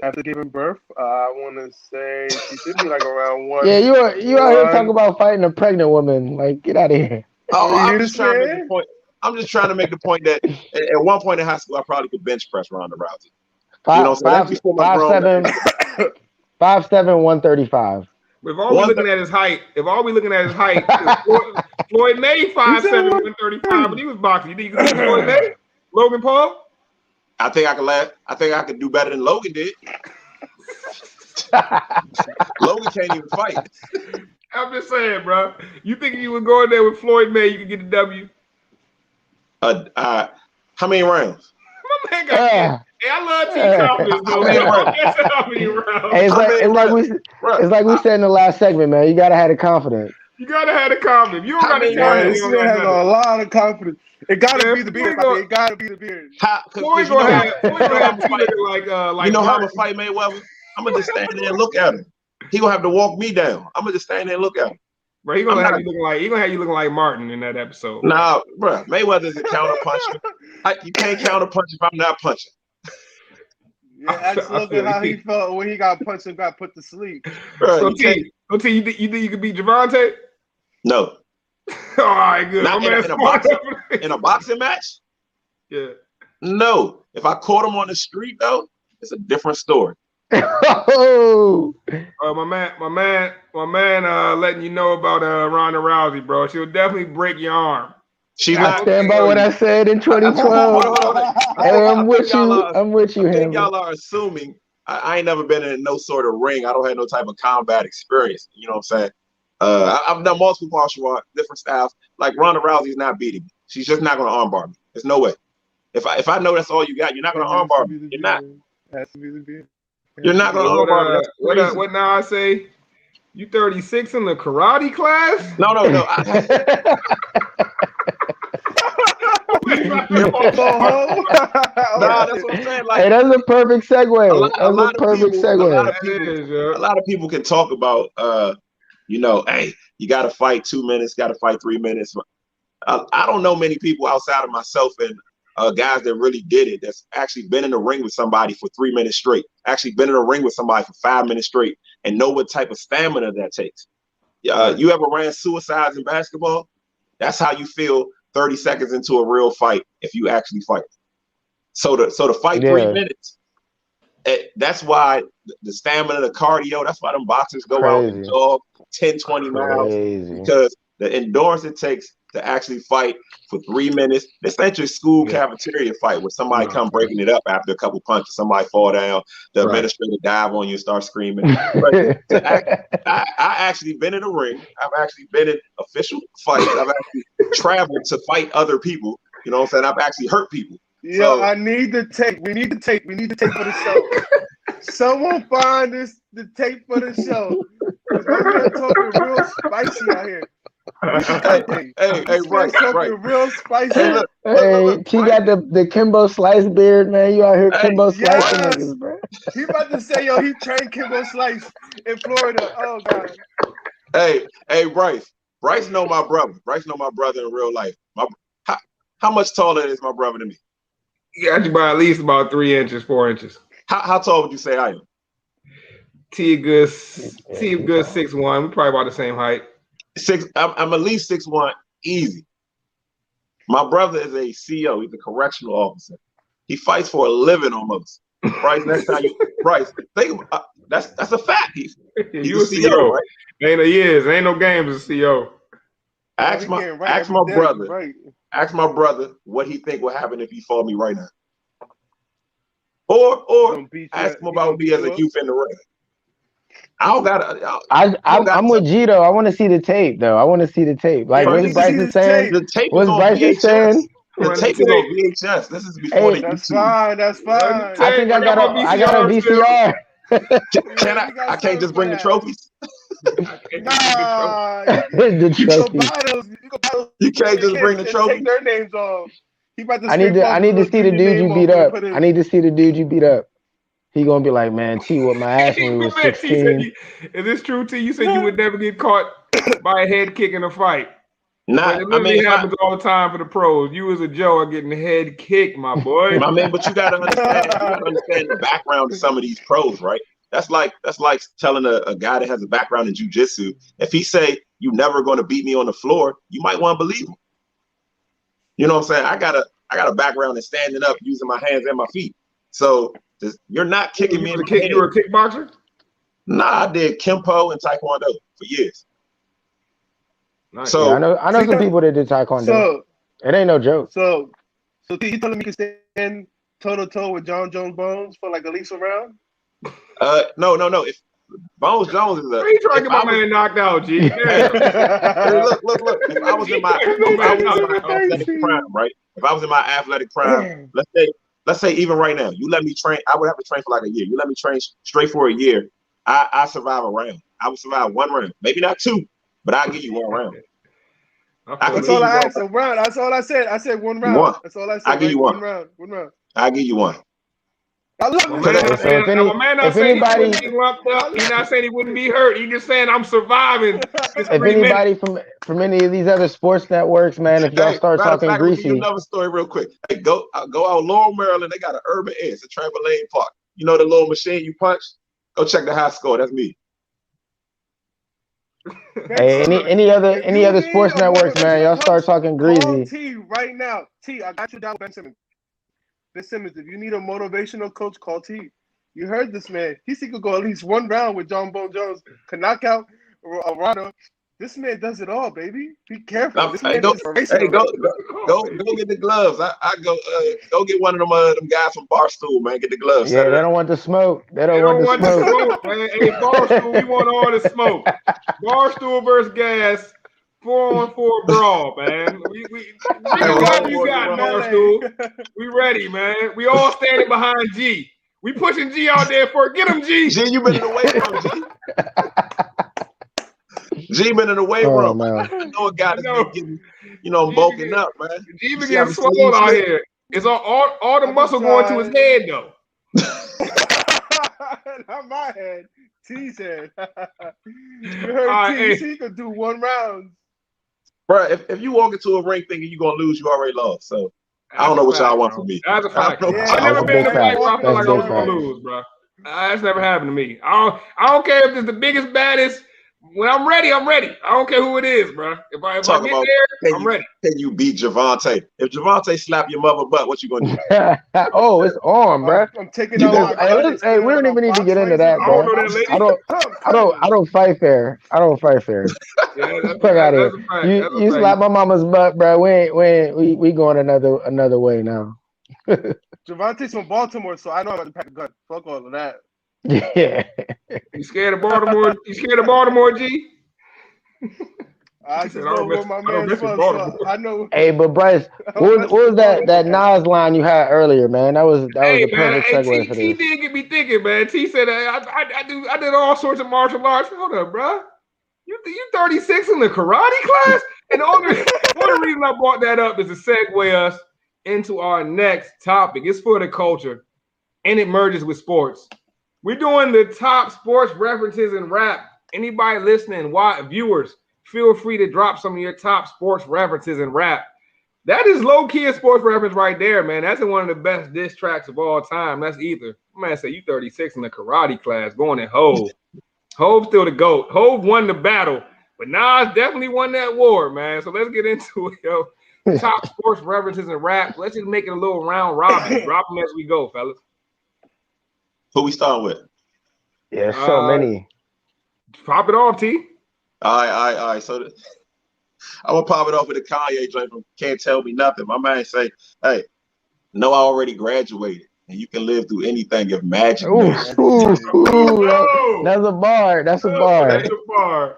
After giving birth, I want to say she should be like around 1. Yeah, you out here talking about fighting a pregnant woman. Like, get out of here. Oh, I'm just trying to make the point. I'm just trying to make the point that at one point in high school, I probably could bench press Ronda Rousey. You know what I'm saying? That's before my grown 5'7", 135. If all we're looking at his height, Floyd May 5'7", 135, but he was boxing. You think you could beat Floyd May? Logan Paul? I think I could do better than Logan did. Logan can't even fight. I'm just saying, bro. You think you would go in there with Floyd May, you could get the W? How many rounds? My man got Hey, I love T confidence, though. How many rounds? Hey, it's like we said in the last segment, man. You gotta have the confidence. You gotta have the confidence. You don't got the confidence. This man has a lot of confidence. It gotta be the beard. It gotta be the beard. Floyd gonna have like you know how I'm gonna fight Mayweather? I'm gonna just stand there and look at him. He gonna have to walk me down. I'm gonna just stand there and look at him. Bro, he gonna have you looking like Martin in that episode. Nah, bro, Mayweather's a counter puncher. You can't counter punch if I'm not punching. Yeah, ask Logan how he felt when he got punched and got put to sleep. Bro, so T, you think you could beat Gervonta? No. All right, good. Not in a boxing match? Yeah. No. If I caught him on the street though, it's a different story. My man, letting you know about Ronda Rousey, bro. She'll definitely break your arm. She's I not. stand by what I said in 2012. Hey, I'm with you. I think y'all are assuming I ain't never been in no sort of ring. I don't have no type of combat experience. You know what I'm saying? I've done multiple martial arts, different styles. Like Ronda Rousey's not beating me. She's just not going to armbar me. There's no way. If I know that's all you got, you're not going to armbar me. You're not. You're not going to armbar me. What now? I say you 36 in the karate class? No. That's what I'm saying. Like, hey, that's a perfect segue. A lot of people can talk about, hey, you got to fight 2 minutes, got to fight 3 minutes. I don't know many people outside of myself and guys that really did it that's actually been in the ring with somebody for 3 minutes straight, actually been in a ring with somebody for 5 minutes straight, and know what type of stamina that takes. You ever ran suicides in basketball? That's how you feel 30 seconds into a real fight if you actually fight. So to fight 3 minutes, that's why the stamina, the cardio, that's why them boxers go out and jog 10, 20 miles, because the endurance it takes to actually fight for 3 minutes. This ain't your school cafeteria fight where somebody come breaking it up after a couple punches, somebody fall down, the administrator dive on you and start screaming. I actually been in a ring. I've actually been in official fights. I've actually traveled to fight other people. You know what I'm saying? I've actually hurt people. Yo, I need the tape. We need the tape. We need the tape for the show. Someone find the tape for the show. We're talking real spicy out here. Hey, right. Real spicy. Hey, she got the Kimbo Slice beard, man. You out here Kimbo Slicing niggas, bro. He about to say, yo, he trained Kimbo Slice in Florida. Oh God. Hey, Bryce. Bryce know my brother. Bryce know my brother in real life. How much taller is my brother than me? He got you by at least about 3 inches, 4 inches. How tall would you say I am? T a good 6'1". We're probably about the same height. I'm at least 6'1", easy. My brother is a CO. He's a correctional officer. He fights for a living almost. Bryce, next time think about, that's a fact. He's a CO, right? Ain't no games as a CO. Ask my brother what he think will happen if he fought me right now. Or ask him about me as a youth in the ring. I'm with G though. I want to see the tape though. I want to see the tape. Like what Bryce saying. The tape is on VHS. The tape is on VHS. This is before the YouTube. That's fine. I think I got a VCR. I can't just bring the trophies. Nah, The you go trophy. buy those. You go buy those. You can't just bring the and trophy. take their names off. He about to I need scrape to off I the need to little see the junior dude you name beat off and up. put I his. need to see the dude you beat up. He gonna be like, man, T whooped my ass when we was Bet T said 16. is this true, T? You said you would never get caught by a head kick in a fight. But Not, it I mean, literally if happens all the time for the pros. You as a Joe are getting the head kicked, my boy. my man, but you gotta understand. You gotta understand the background of some of these pros, right? That's like telling a guy that has a background in jujitsu. If he say you never going to beat me on the floor, you might want to believe him. You know what I'm saying? I got a background in standing up, using my hands and my feet. So you're not kicking me in the head. You were a kickboxer? Nah, I did Kempo and Taekwondo for years. Nice. So Yeah, I know some people that did taekwondo. So It ain't no joke. So he telling me he can stand toe to toe with John Jones Bones for like at least a round. No. If Bones Jones is Why you trying to get my man knocked out, G? Hey, look. If I was in my athletic prime, right? If I was in my athletic prime, let's say even right now, you let me train. I would have to train for like a year. You let me train straight for a year. I survive a round. I would survive one round, maybe not two, but I'll give you one round. That's all I asked. A round. That's all I said. I said one round. One. That's all I said. I'll give you one. One round. One round. I'll give you one. I love my it. man not saying he wouldn't be lumped up. He's not saying he wouldn't be hurt. He's just saying I'm surviving. If anybody from any of these other sports networks, man, if y'all start talking greasy. Another story real quick. Hey, go out Laurel, Maryland. They got an Urban Air. It's a trampoline park. You know the little machine you punch? Go check the high score. That's me. Hey, any other sports networks, man, y'all start talking greasy. Call T right now. T, I got you down with Ben Simmons. Ben Simmons, if you need a motivational coach, call T. You heard this man. He could go at least one round with John Bone Jones, could knock out Arado. This man does it all, baby. Be careful. This man go is get the gloves. I go get one of them guys from Barstool, man. Get the gloves. Yeah, they don't want the smoke. They don't want the smoke, man. Hey, Barstool, we want all the smoke. Barstool versus Gas. 4-on-4 brawl, man. We bring whatever you got, Barstool. We ready, man. We all standing behind G. We pushing G out there for it. Get him, G. G, you been in the weight room, G. G been in the weight room. Man. I know a guy that's been getting, bulking up, man. G been getting swole out here. It's all the muscle going to his head, though. Not my head. T's head. You heard T. He could do one round. Bro, if you walk into a ring thinking you're going to lose, you already lost. So I don't know what y'all want from me. That's a fact. I've never been in a fight where I feel like I was going to lose, bro. That's never happened to me. I don't care if it's the biggest, baddest. When I'm ready, I'm ready. I don't care who it is, bro. If I get there, I'm ready. Can you beat Gervonta? If Gervonta slap your mother butt, what you going to do? Oh, it's on, bro. I'm taking out hey, we don't even need to get into that, bro. I don't fight fair. I don't fight fair. Yeah, fuck out of here. You slap my mama's butt, bro. We going another way now. Gervonta's from Baltimore, so I know I'm about to pack a gun. Fuck all of that. Yeah. You scared of Baltimore? You scared of Baltimore, G? I just know where my man's from. So I know. Hey, but Bryce, what was that Nas line you had earlier, man? That was the perfect segue for this. T did get me thinking, man. T said I did all sorts of martial arts. Hold up, bro. You 36 in the karate class? And the only reason I brought that up is to segue us into our next topic. It's for the culture, and it merges with sports. We're doing the top sports references in rap. Anybody listening, viewers, feel free to drop some of your top sports references in rap. That is low-key a sports reference right there, man. That's in one of the best diss tracks of all time. That's either. Man, say you 36 in the karate class, going at Hove. Hove's still the GOAT. Hove won the battle, but Nas definitely won that war, man. So let's get into it, yo. Top sports references in rap. Let's just make it a little round robin. Drop them as we go, fellas. Who we start with? Yeah, so many. Pop it off, T. All right. So I'm gonna pop it off with the Kanye joint from Can't Tell Me Nothing. My man say, "Hey, no, I already graduated, and you can live through anything if magic." That's a bar. That's a bar.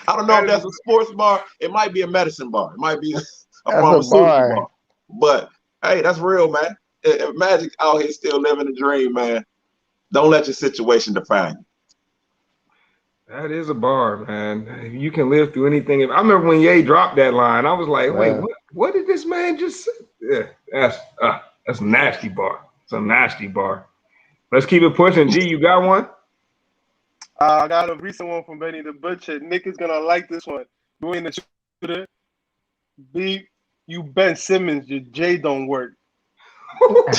I don't know if that's a sports bar. It might be a medicine bar. It might be a pharmaceutical bar. But hey, that's real, man. If Magic out here still living the dream, man, don't let your situation define you. That is a bar, man. You can live through anything. I remember when Ye dropped that line, I was like, wait, what did this man just say? Yeah, that's a nasty bar. It's a nasty bar. Let's keep it pushing. G, you got one? I got a recent one from Benny the Butcher. Nick is gonna like this one. You ain't the shooter. B, you Ben Simmons. Your J don't work. That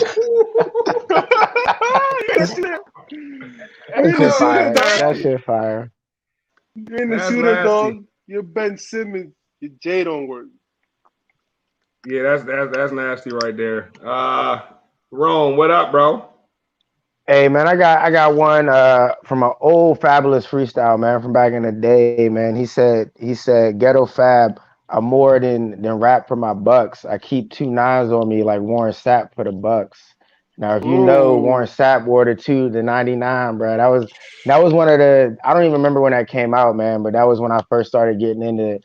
shit fire. That shit fire. You ain't the shooter, dog. You're Ben Simmons. Your J don't work. Yeah, that's nasty right there. Rome, what up, bro? Hey man, I got one from an old Fabulous freestyle, man, from back in the day, man. He said ghetto fab, I'm more than rap for my bucks. I keep 2 nines on me like Warren Sapp for the Bucks. Now if you know Warren Sapp wore the 2 to 99, bro, that was one of the, I don't even remember when that came out, man, but that was when I first started getting into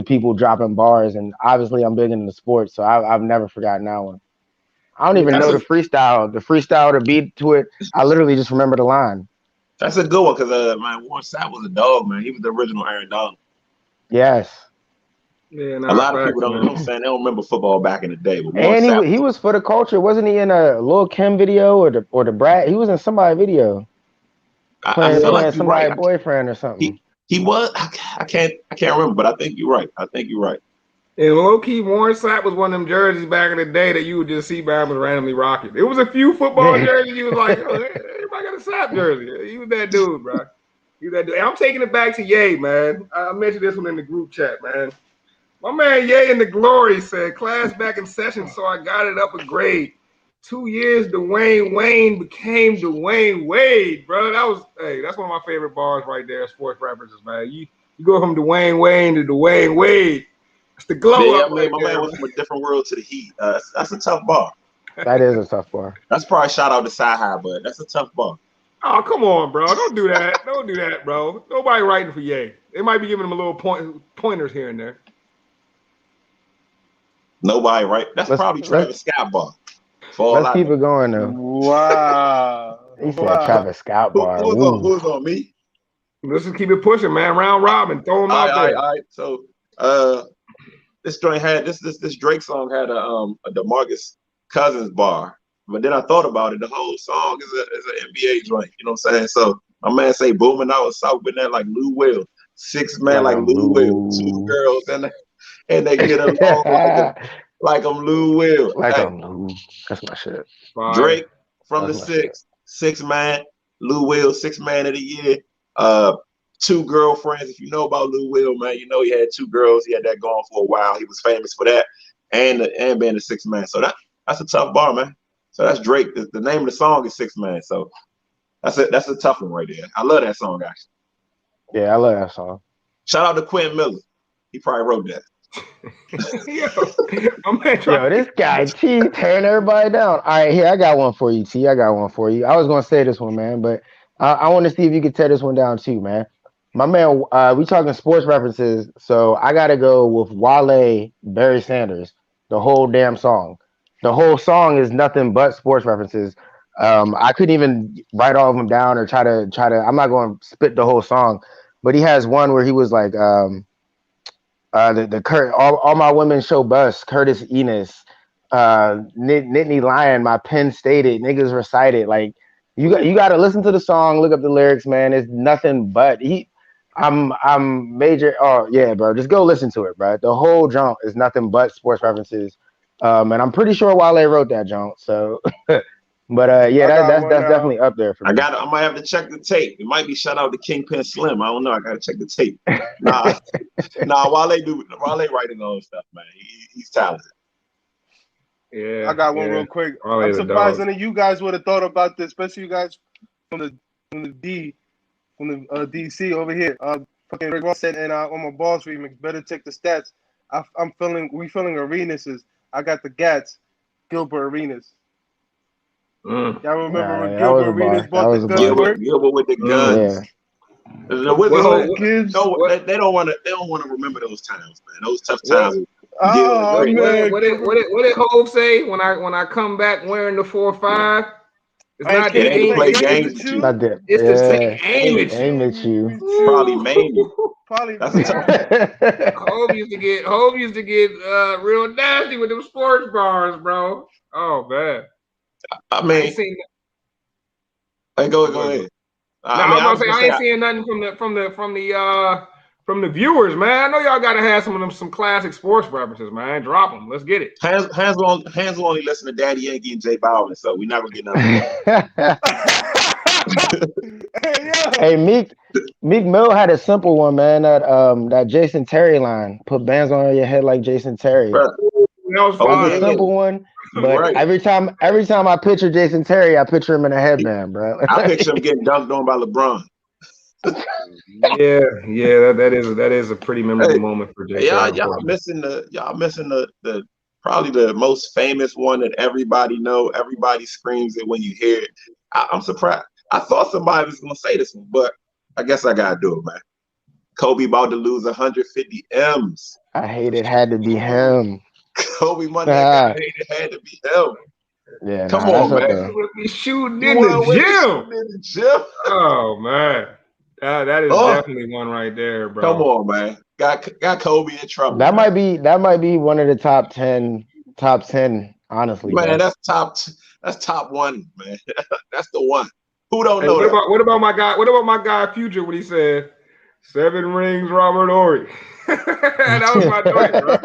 people dropping bars, and obviously I'm big into sports, so I've never forgotten that one. I don't even know the freestyle. The freestyle, the beat to it. I literally just remember the line. That's a good one because man, Warren Sapp was a dog, man. He was the original Aaron Donald. Yes. Yeah, a lot of people don't know. Saying they don't remember football back in the day. But and he was for the culture, wasn't he? In a Lil Kim video or the Brat? He was in somebody's video. I feel like somebody's boyfriend or something. He was. I can't remember, but I think you're right. And low-key, Warren Sapp was one of them jerseys back in the day that you would just see Bama randomly rocking. It was a few football jerseys you was like, oh, everybody got a Sapp jersey. He was that dude, bro. He was that dude. And I'm taking it back to Ye, man. I mentioned this one in the group chat, man. My man Ye in the Glory said, class back in session, so I got it up a grade. 2 years, Dwayne Wayne became Dwayne Wade, bro. That's one of my favorite bars right there, sports references, man. You go from Dwayne Wayne to Dwayne Wade. It's the glow up. My man went from a different world to the Heat. That's a tough bar. That is a tough bar. That's probably shout out to Sci-High, but that's a tough bar. Oh, come on, bro. Don't do that. Don't do that, bro. Nobody writing for Ye. They might be giving him a little pointers here and there. Nobody, right? That's probably Travis Scott bar. Let's keep it going, though. Wow. He said Travis Scott bar. Who's on me? Let's just keep it pushing, man. Round robin. Throw them out there. All right. So, this joint had this Drake song had a DeMarcus Cousins bar, but then I thought about it. The whole song is an NBA joint. You know what I'm saying? So my man say booming out with South with that like Lou Will, 6 man like Lou Will, 2 girls and they get along like I'm Lou Will. Like I'm Lou. That's my shit. Drake from the 6 man, Lou Will, 6 man of the year. 2 girlfriends. If you know about Lou Will, man, you know he had 2 girls. He had that going for a while. He was famous for that, and being a 6 man. So that's a tough bar, man. So that's Drake. The name of the song is 6 man. So that's a tough one right there. I love that song actually. Yeah, I love that song. Shout out to Quentin Miller. He probably wrote that. Yo, this guy T tearing everybody down. All right, here I got one for you, T. I got one for you. I was gonna say this one, man, but I want to see if you could tear this one down too, man. My man, we talking sports references, so I gotta go with Wale, Barry Sanders. The whole damn song. The whole song is nothing but sports references. I couldn't even write all of them down or try to. I'm not going to spit the whole song, but he has one where he was like, the all my women show bust. Curtis Enos, Nittany Lion. My pen stated, niggas recited. Like you got to listen to the song, look up the lyrics, man. It's nothing but I'm major. Oh yeah, bro. Just go listen to it, bro. The whole junk is nothing but sports references. And I'm pretty sure Wale wrote that junk. So, but yeah, that's definitely up there for me. I might have to check the tape. It might be shout out to Kingpin Slim. I don't know. I gotta check the tape. Nah, Wale writing all stuff, man. He's talented. Yeah, I got one real quick. I'm surprised none of you guys would have thought about this, especially you guys from the DC over here. Fucking Rick Ross said, and on my Boss remix, better check the stats. We feeling Arenas. I got the Gats, Gilbert Arenas. Y'all remember when Gilbert Arenas bought the gun? Gilbert with the guns. Yeah. The Wizards, they don't want to remember those times, man. Those tough times. Oh man! What did Hov say when I come back wearing the 4-5? It's not It the ain't to aim. play It's, games with you. Not that. it's to say Yeah. aim at Aim you. at you. Probably main you. Probably That's a man. tough. Hove used to get real nasty with them sports bars, bro. Oh man, I I ain't mean, seen. hey, go ahead. No, I I mean, was I about was to say gonna I say, ain't seeing nothing from the viewers, man. I know y'all gotta have some classic sports references, man. Drop them. Let's get it. Hands will only listen to Daddy Yankee and Jay Baldwin, so we're not gonna get nothing from Hey, yo. Hey, Meek Mill had a simple one, man. That Jason Terry line. Put bands on your head like Jason Terry. Bro, That was oh, That's fire. a yeah. simple one, but Right. every time I picture Jason Terry, I picture him in a headband, bro. I picture him getting dunked on by LeBron. Yeah, that is a pretty memorable Hey, moment for Jay. y'all Unfortunately. missing the probably the most famous one that everybody know. Everybody screams it when you hear it. I'm surprised. I thought somebody was gonna say this one, but I guess I gotta do it, man. Kobe about to lose 150 M's. I hate it. Had to be him. Kobe won that guy. It had to be him. Yeah, Come nah, on, that's up man. there. Would be shooting You in the won with me gym. shooting in the gym. Oh man, that is Oh. definitely one right there, bro. Come on, man. Got Kobe in trouble. That man. might be one of the top 10, honestly, Man, bro. that's top one, man. That's the one. Who don't Hey, know that? what about my guy? What about my guy Future when he said 7 rings, Robert Ory? That was my joint, bro.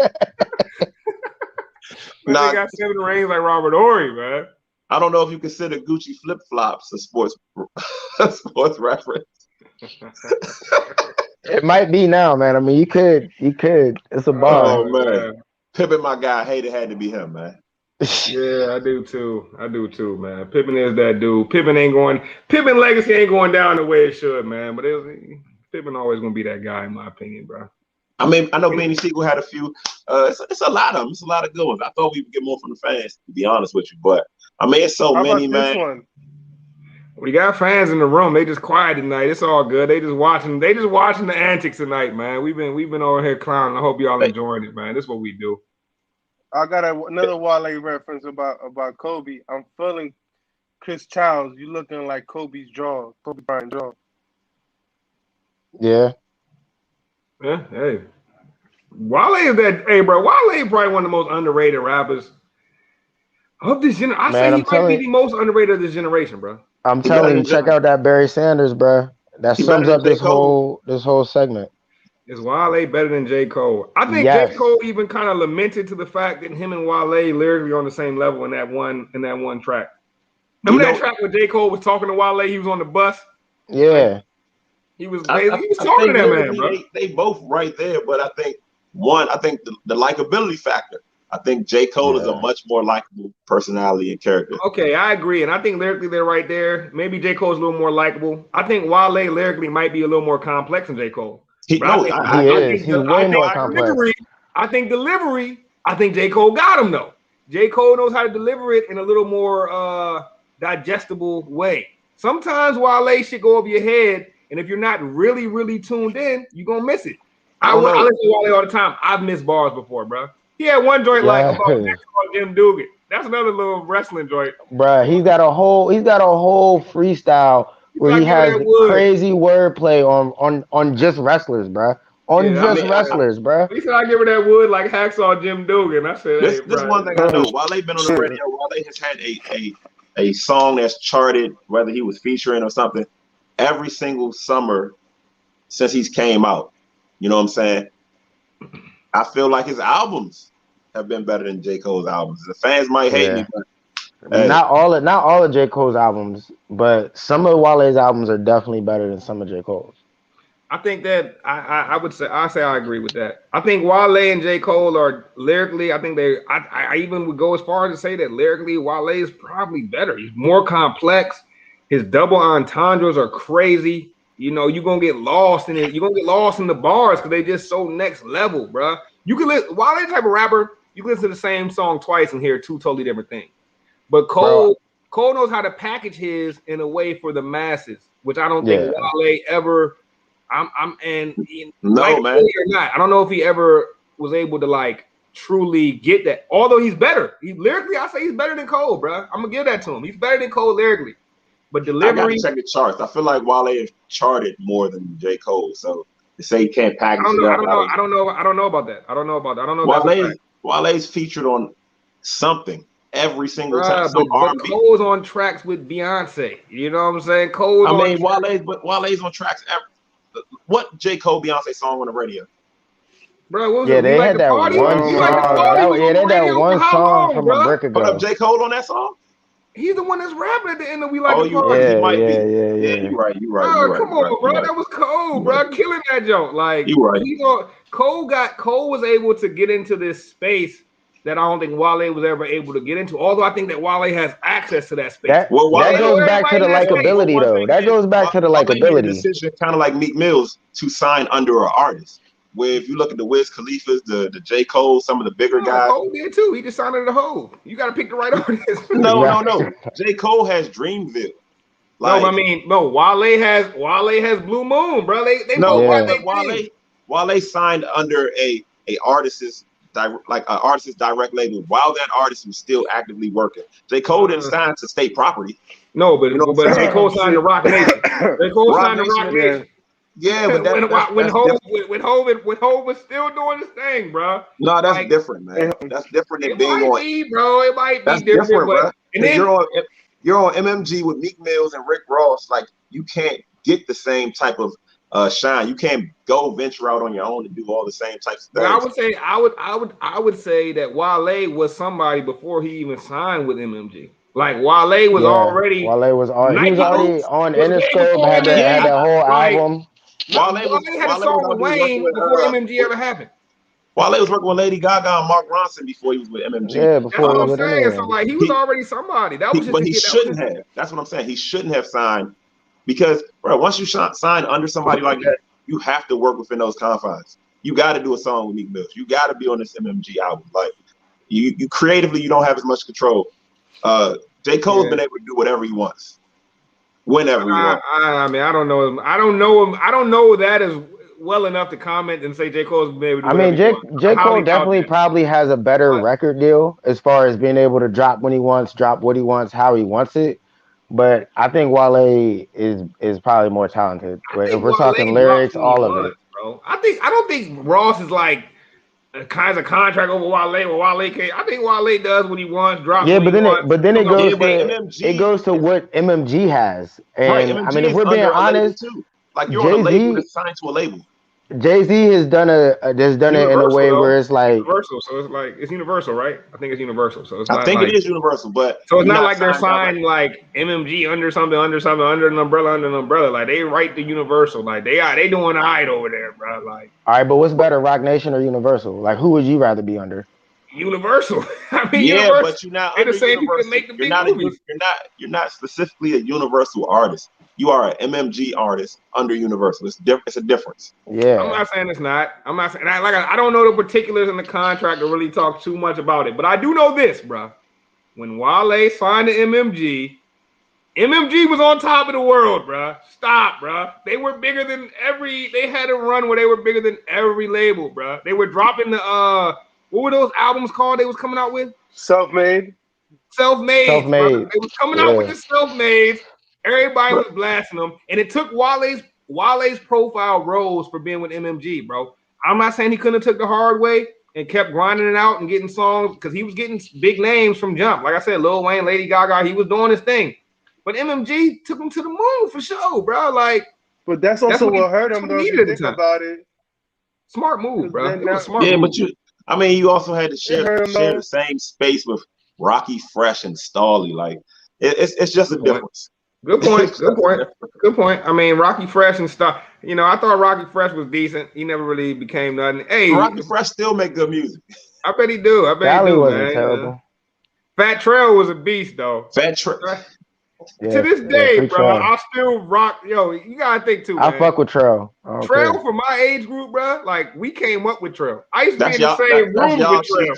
Nah, They got 7 rings like Robert Ory, man. I don't know if you consider Gucci flip flops a sports reference. It might be now, man. I mean, you could. It's a bar. Oh man, Pippen, my guy, had to be him, man. Yeah, I do too, man. Pippen is that dude. Pippen legacy ain't going down the way it should, man. But Pippen always gonna be that guy, in my opinion, bro. I mean, I know Benny Siegel had a few. It's a lot of them. It's a lot of good ones. I thought we would get more from the fans, to be honest with you. But I mean, it's so How many, about this man. one? We got fans in the room. They just quiet tonight. It's all good. They just watching the antics tonight, man. We've been over here clowning. I hope y'all enjoying it, man. This is what we do. I got another Wale reference about Kobe. I'm feeling Chris Childs. You looking like Kobe Bryant jaw. Yeah. Yeah, hey. Wale is that. Hey, bro. Wale is probably one of the most underrated rappers of this generation. I say he might be the most underrated of this generation, bro. I'm telling you, check out that Barry Sanders, bro. That sums up this whole segment. Is Wale better than J. Cole? I think Yes. J. Cole even kind of lamented to the fact that him and Wale lyrically on the same level in that one track. Remember that track where J. Cole was talking to Wale? He was on the bus. Yeah. He was talking to that man, bro. They both right there, but I think the likability factor. I think J. Cole is a much more likable personality and character. Okay, I agree. And I think lyrically they're right there. Maybe J. Cole's a little more likable. I think Wale lyrically might be a little more complex than J. Cole. He's way more complex. I think delivery, I think J. Cole got him, though. J. Cole knows how to deliver it in a little more digestible way. Sometimes Wale shit go over your head, and if you're not really, really tuned in, you're going to miss it. I listen to Wale all the time. I've missed bars before, bro. He had one joint like about Jim Dugan. That's another little wrestling joint. Bruh, he's got a whole freestyle where he has crazy wordplay on just wrestlers, bruh. Wrestlers, bruh. He said I give her that wood like Hacksaw Jim Dugan. I said, this one thing I know. Wale been on the radio. Wale has had a song that's charted, whether he was featuring or something, every single summer since he's came out. You know what I'm saying? I feel like his albums have been better than J. Cole's albums. The fans might hate me, but not all of J. Cole's albums, but some of Wale's albums are definitely better than some of J. Cole's. I think that I agree with that. I think Wale and J. Cole are lyrically, I even would go as far as to say that lyrically Wale is probably better. He's more complex. His double entendres are crazy. You know, you're gonna get lost in it. You're gonna get lost in the bars because they just so next level, bro. You can listen Wale type of rapper, you can listen to the same song twice and hear two totally different things. But Cole knows how to package his in a way for the masses, which I don't think Wale ever. Man. Or not. I don't know if he ever was able to like truly get that. Although he's better, lyrically, I say he's better than Cole, bro. I'm gonna give that to him. He's better than Cole lyrically, but I delivery. got to check the charts. I feel like Wale has charted more than J. Cole, so to say he can't package it up. I don't know about that. I don't know. If that's a fact. Wale's featured on something every single time. But Cole's on tracks with Beyonce. You know what I'm saying? Wale's on tracks. What J. Cole Beyonce song on the radio? Bro, what was they had that one song. They had that one song from a brick ago. Hold up, J. Cole on that song? He's the one that's rapping at the end of We Like the Party. Yeah, you're right. Come on, bro. That was Cole, bro. Killing that joke. Like, you right. Cole was able to get into this space that I don't think Wale was ever able to get into. Although I think that Wale has access to that space. That goes back to the likability, though. That goes back to the likability. Decision, kind of like Meek Mill's, to sign under an artist. Where if you look at the Wiz Khalifa's, the J. Cole, some of the bigger guys. Cole did too. He just signed under the Hov. You got to pick the right artist. No. J. Cole has Dreamville. Like, Wale has Blue Moon, bro. Wale signed under a artist's direct label while that artist was still actively working. J. Cole didn't sign to state property. No, but J. Cole signed to Rock Nation. J. Cole signed to Rock Nation. Yeah, but when Hov was still doing his thing, bro. No, that's different, man. That's different than being on. It might be different, bro. And then you're on MMG with Meek Mills and Rick Ross. Like, you can't get the same type of shine. You can't go venture out on your own and do all the same types of things. I would say that Wale was somebody before he even signed with MMG. Like Wale was already on Interscope, had that whole album. Wale had a song with Wayne before MMG ever happened. Wale was working with Lady Gaga and Mark Ronson before he was with MMG. Yeah, before. That's what I'm saying. So like he was already somebody. But he shouldn't have. That's what I'm saying. He shouldn't have signed because, bro, once you sign under somebody like that, you have to work within those confines. You got to do a song with Meek Mills. You got to be on this MMG album. Like you creatively, you don't have as much control. J. Cole's been able to do whatever he wants. Whenever you want. I mean, I don't know him. I don't know that as well enough to comment and say J. Cole's been able to do J. Cole definitely probably has a better record deal as far as being able to drop when he wants, drop what he wants, how he wants it. But I think Wale is probably more talented. If we're talking lyrics, all of it. Bro. I don't think Ross is like kinds of contract over Wale. Wale can't. I think Wale does what he wants. Drop. Yeah, but then it goes to what MMG has. And right, I mean, if we're being honest, like you're on a label that's signed to a label. Jay-Z has done it in a way where it's like universal. So it's universal, right? I think it's universal. So it's I think it is universal, but so it's not like they're signed like MMG under an umbrella. Like they write the Universal. Like they doing all right over there, bro. Like all right, but what's better, Rock Nation or Universal? Like who would you rather be under? Universal. I mean, Universal. But you're not under the same Universal. Make the big movies. You're not specifically a Universal artist. You are an MMG artist under Universal. It's a difference. Yeah. I'm not saying it's not. I'm not saying I don't know the particulars in the contract to really talk too much about it, but I do know this, bro. When Wale signed to MMG was on top of the world, bro. Stop, bro. They were bigger than they had a run where they were bigger than every label, bro. They were dropping the what were those albums called they was coming out with? Self-made. They was coming out with the self-mades. Everybody was blasting them, and it took Wale's profile rose for being with MMG, bro. I'm not saying he couldn't have took the hard way and kept grinding it out and getting songs because he was getting big names from jump. Like I said, Lil Wayne, Lady Gaga, he was doing his thing. But MMG took him to the moon for sure, bro. Like, but that's also what hurt him, though. If you think about it, smart move, bro. It was smart move. But you also had to share the same space with Rocky Fresh and Stalley. Like, it's just a difference. Good point. I mean, Rocky Fresh and stuff. You know, I thought Rocky Fresh was decent. He never really became nothing. Hey, Rocky Fresh still make good music. I bet he do. Valley wasn't man. terrible. Fat Trail was a beast, though. Fat Trail. To this day, bro, I still rock. Yo, you gotta think too. I fuck with Trail. Trail for my age group, bro. Like we came up with Trail. I used to be in the same room with Trail.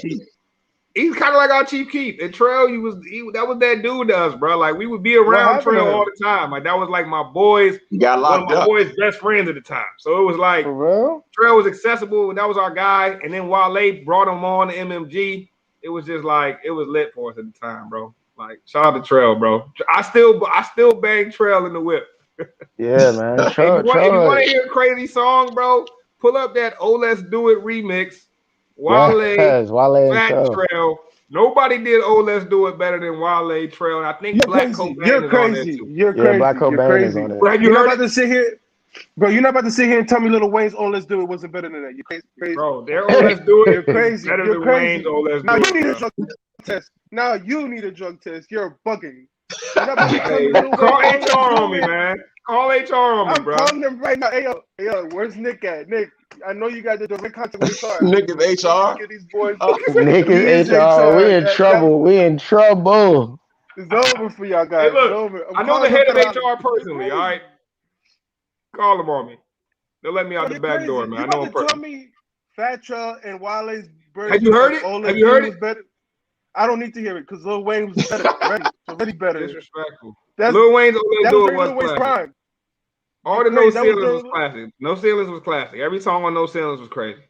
He's kind of like our Chief Keef. And Trail, that was that dude to us, bro. Like we would be around happened Trail to him? all the time. Like that was like my boys, He got one of locked my up. boys' best friends at the time. So it was like For real? Trail was accessible, and that was our guy. And then Wale brought him on to MMG. It was just like it was lit for us at the time, bro. Like shout out to Trail, bro. I still bang Trail in the whip. Yeah, man. If you want to hear a crazy song, bro, pull up that "Oh Let's Do It" remix. Wale, Yes, Wale and Fat Trail. Trail. Nobody did "Oh Let's Do It" better than Wale, Trail, and I think You're Black crazy. Cobain You're is on there crazy. too. You're Yeah, crazy. Black You're Cobain crazy. is on it. Bro, have you You're not heard about it? to sit here, bro. You're not about to sit here and tell me Lil Wayne's "Oh Let's Do It" wasn't better than that. You're crazy. Bro, their "Oh Let's Do It" You're crazy. better You're than crazy. Wayne's "Oh Let's Now Do you It." need a bro. drug test. Now you need a drug test. You're bugging. You're not about to tell Hey, me Lil Wayne. call "Oh, Let's HR on Do me, It." man. Call HR on me, I'm bro. calling them right now. Hey yo, where's Nick at? Nick, I know you got the direct contact with HR. Nick is HR. Get these boys. Nick He is is HR. We in That- trouble. We in trouble. It's over for y'all guys. Hey, look, It's over. I'm I know the calling head them of for HR personally. All right, call them on me. They'll let me out Bro, the back door, man. You I know about him to tell personally. me Fat Trail and Wale's version Have you heard of it? "Oh Have Let's you Do heard was it? better? I don't need to hear it because Lil Wayne was better. already better. Disrespectful. That's, Lil Wayne's "Oh Let's that Do was It" during was Lil Wayne's classic. prime. All the Crazy. No That was Ceilings was during- classic. No Ceilings was classic. Every song on No Ceilings was crazy.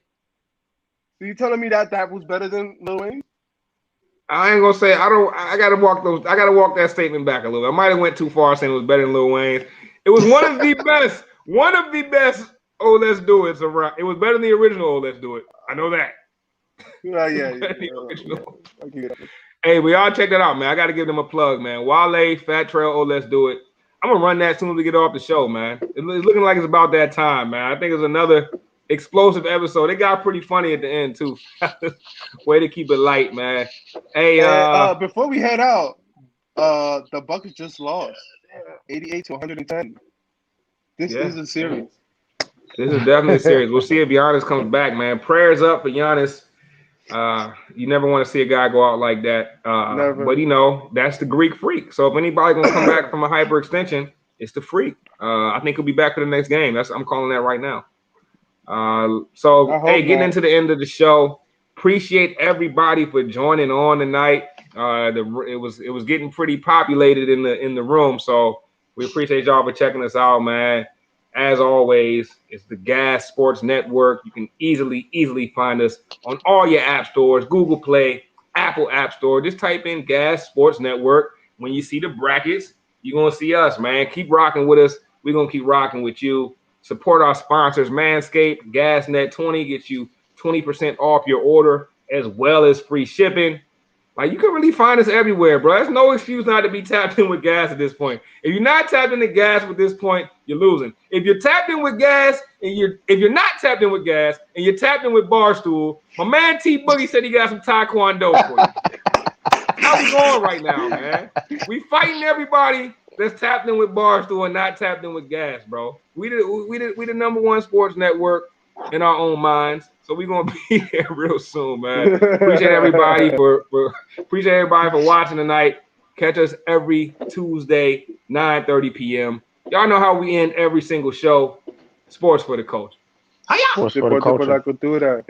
So you telling me that was better than Lil Wayne? I ain't gonna say I gotta walk that statement back a little. I might have went too far saying it was better than Lil Wayne's. It was one of the best. One of the best "Oh Let's Do It" around. It was better than the original "Oh Let's Do It." I know that. Yeah. The original. I get it. Hey, we all check that out, man. I gotta give them a plug, man. Wale, Fat Trail, "Oh Let's Do It." I'm gonna run that as soon as we get off the show, man. It's looking like it's about that time, man. I think it's another explosive episode. It got pretty funny at the end too. Way to keep it light, man. Hey, before we head out, the Buckets just lost 88 to 110. This is a series. This is definitely a series. We'll see if Giannis comes back, man. Prayers up for Giannis. You never want to see a guy go out like that. Never. But you know, that's the Greek freak. So if anybody gonna come back from a hyperextension, it's the freak. I think he'll be back for the next game. I'm calling that right now. Getting into the end of the show. Appreciate everybody for joining on tonight. It was getting pretty populated in the room, so we appreciate y'all for checking us out, man. As always, it's the Gas Sports Network. You can easily find us on all your app stores, Google Play, Apple App Store. Just type in Gas Sports Network. When you see the brackets, you're going to see us, man. Keep rocking with us. We're going to keep rocking with you. Support our sponsors, MANSCAPED, GasNet20 gets you 20% off your order as well as free shipping. Like, you can really find us everywhere, bro. There's no excuse not to be tapped in with gas at this point. If you're not tapped into gas at this point, you're losing. If you're tapped in with gas and if you're not tapped in with gas and you're tapped in with Barstool, my man T Boogie said he got some Taekwondo for you. How we going right now, man? We fighting everybody that's tapped in with Barstool and not tapped in with gas, bro. We the number one sports network in our own minds. So we're gonna be here real soon, man. Appreciate everybody for watching tonight. Catch us every Tuesday, 9:30 p.m. Y'all know how we end every single show. Sports for the culture. Sports for the culture. Por la cultura.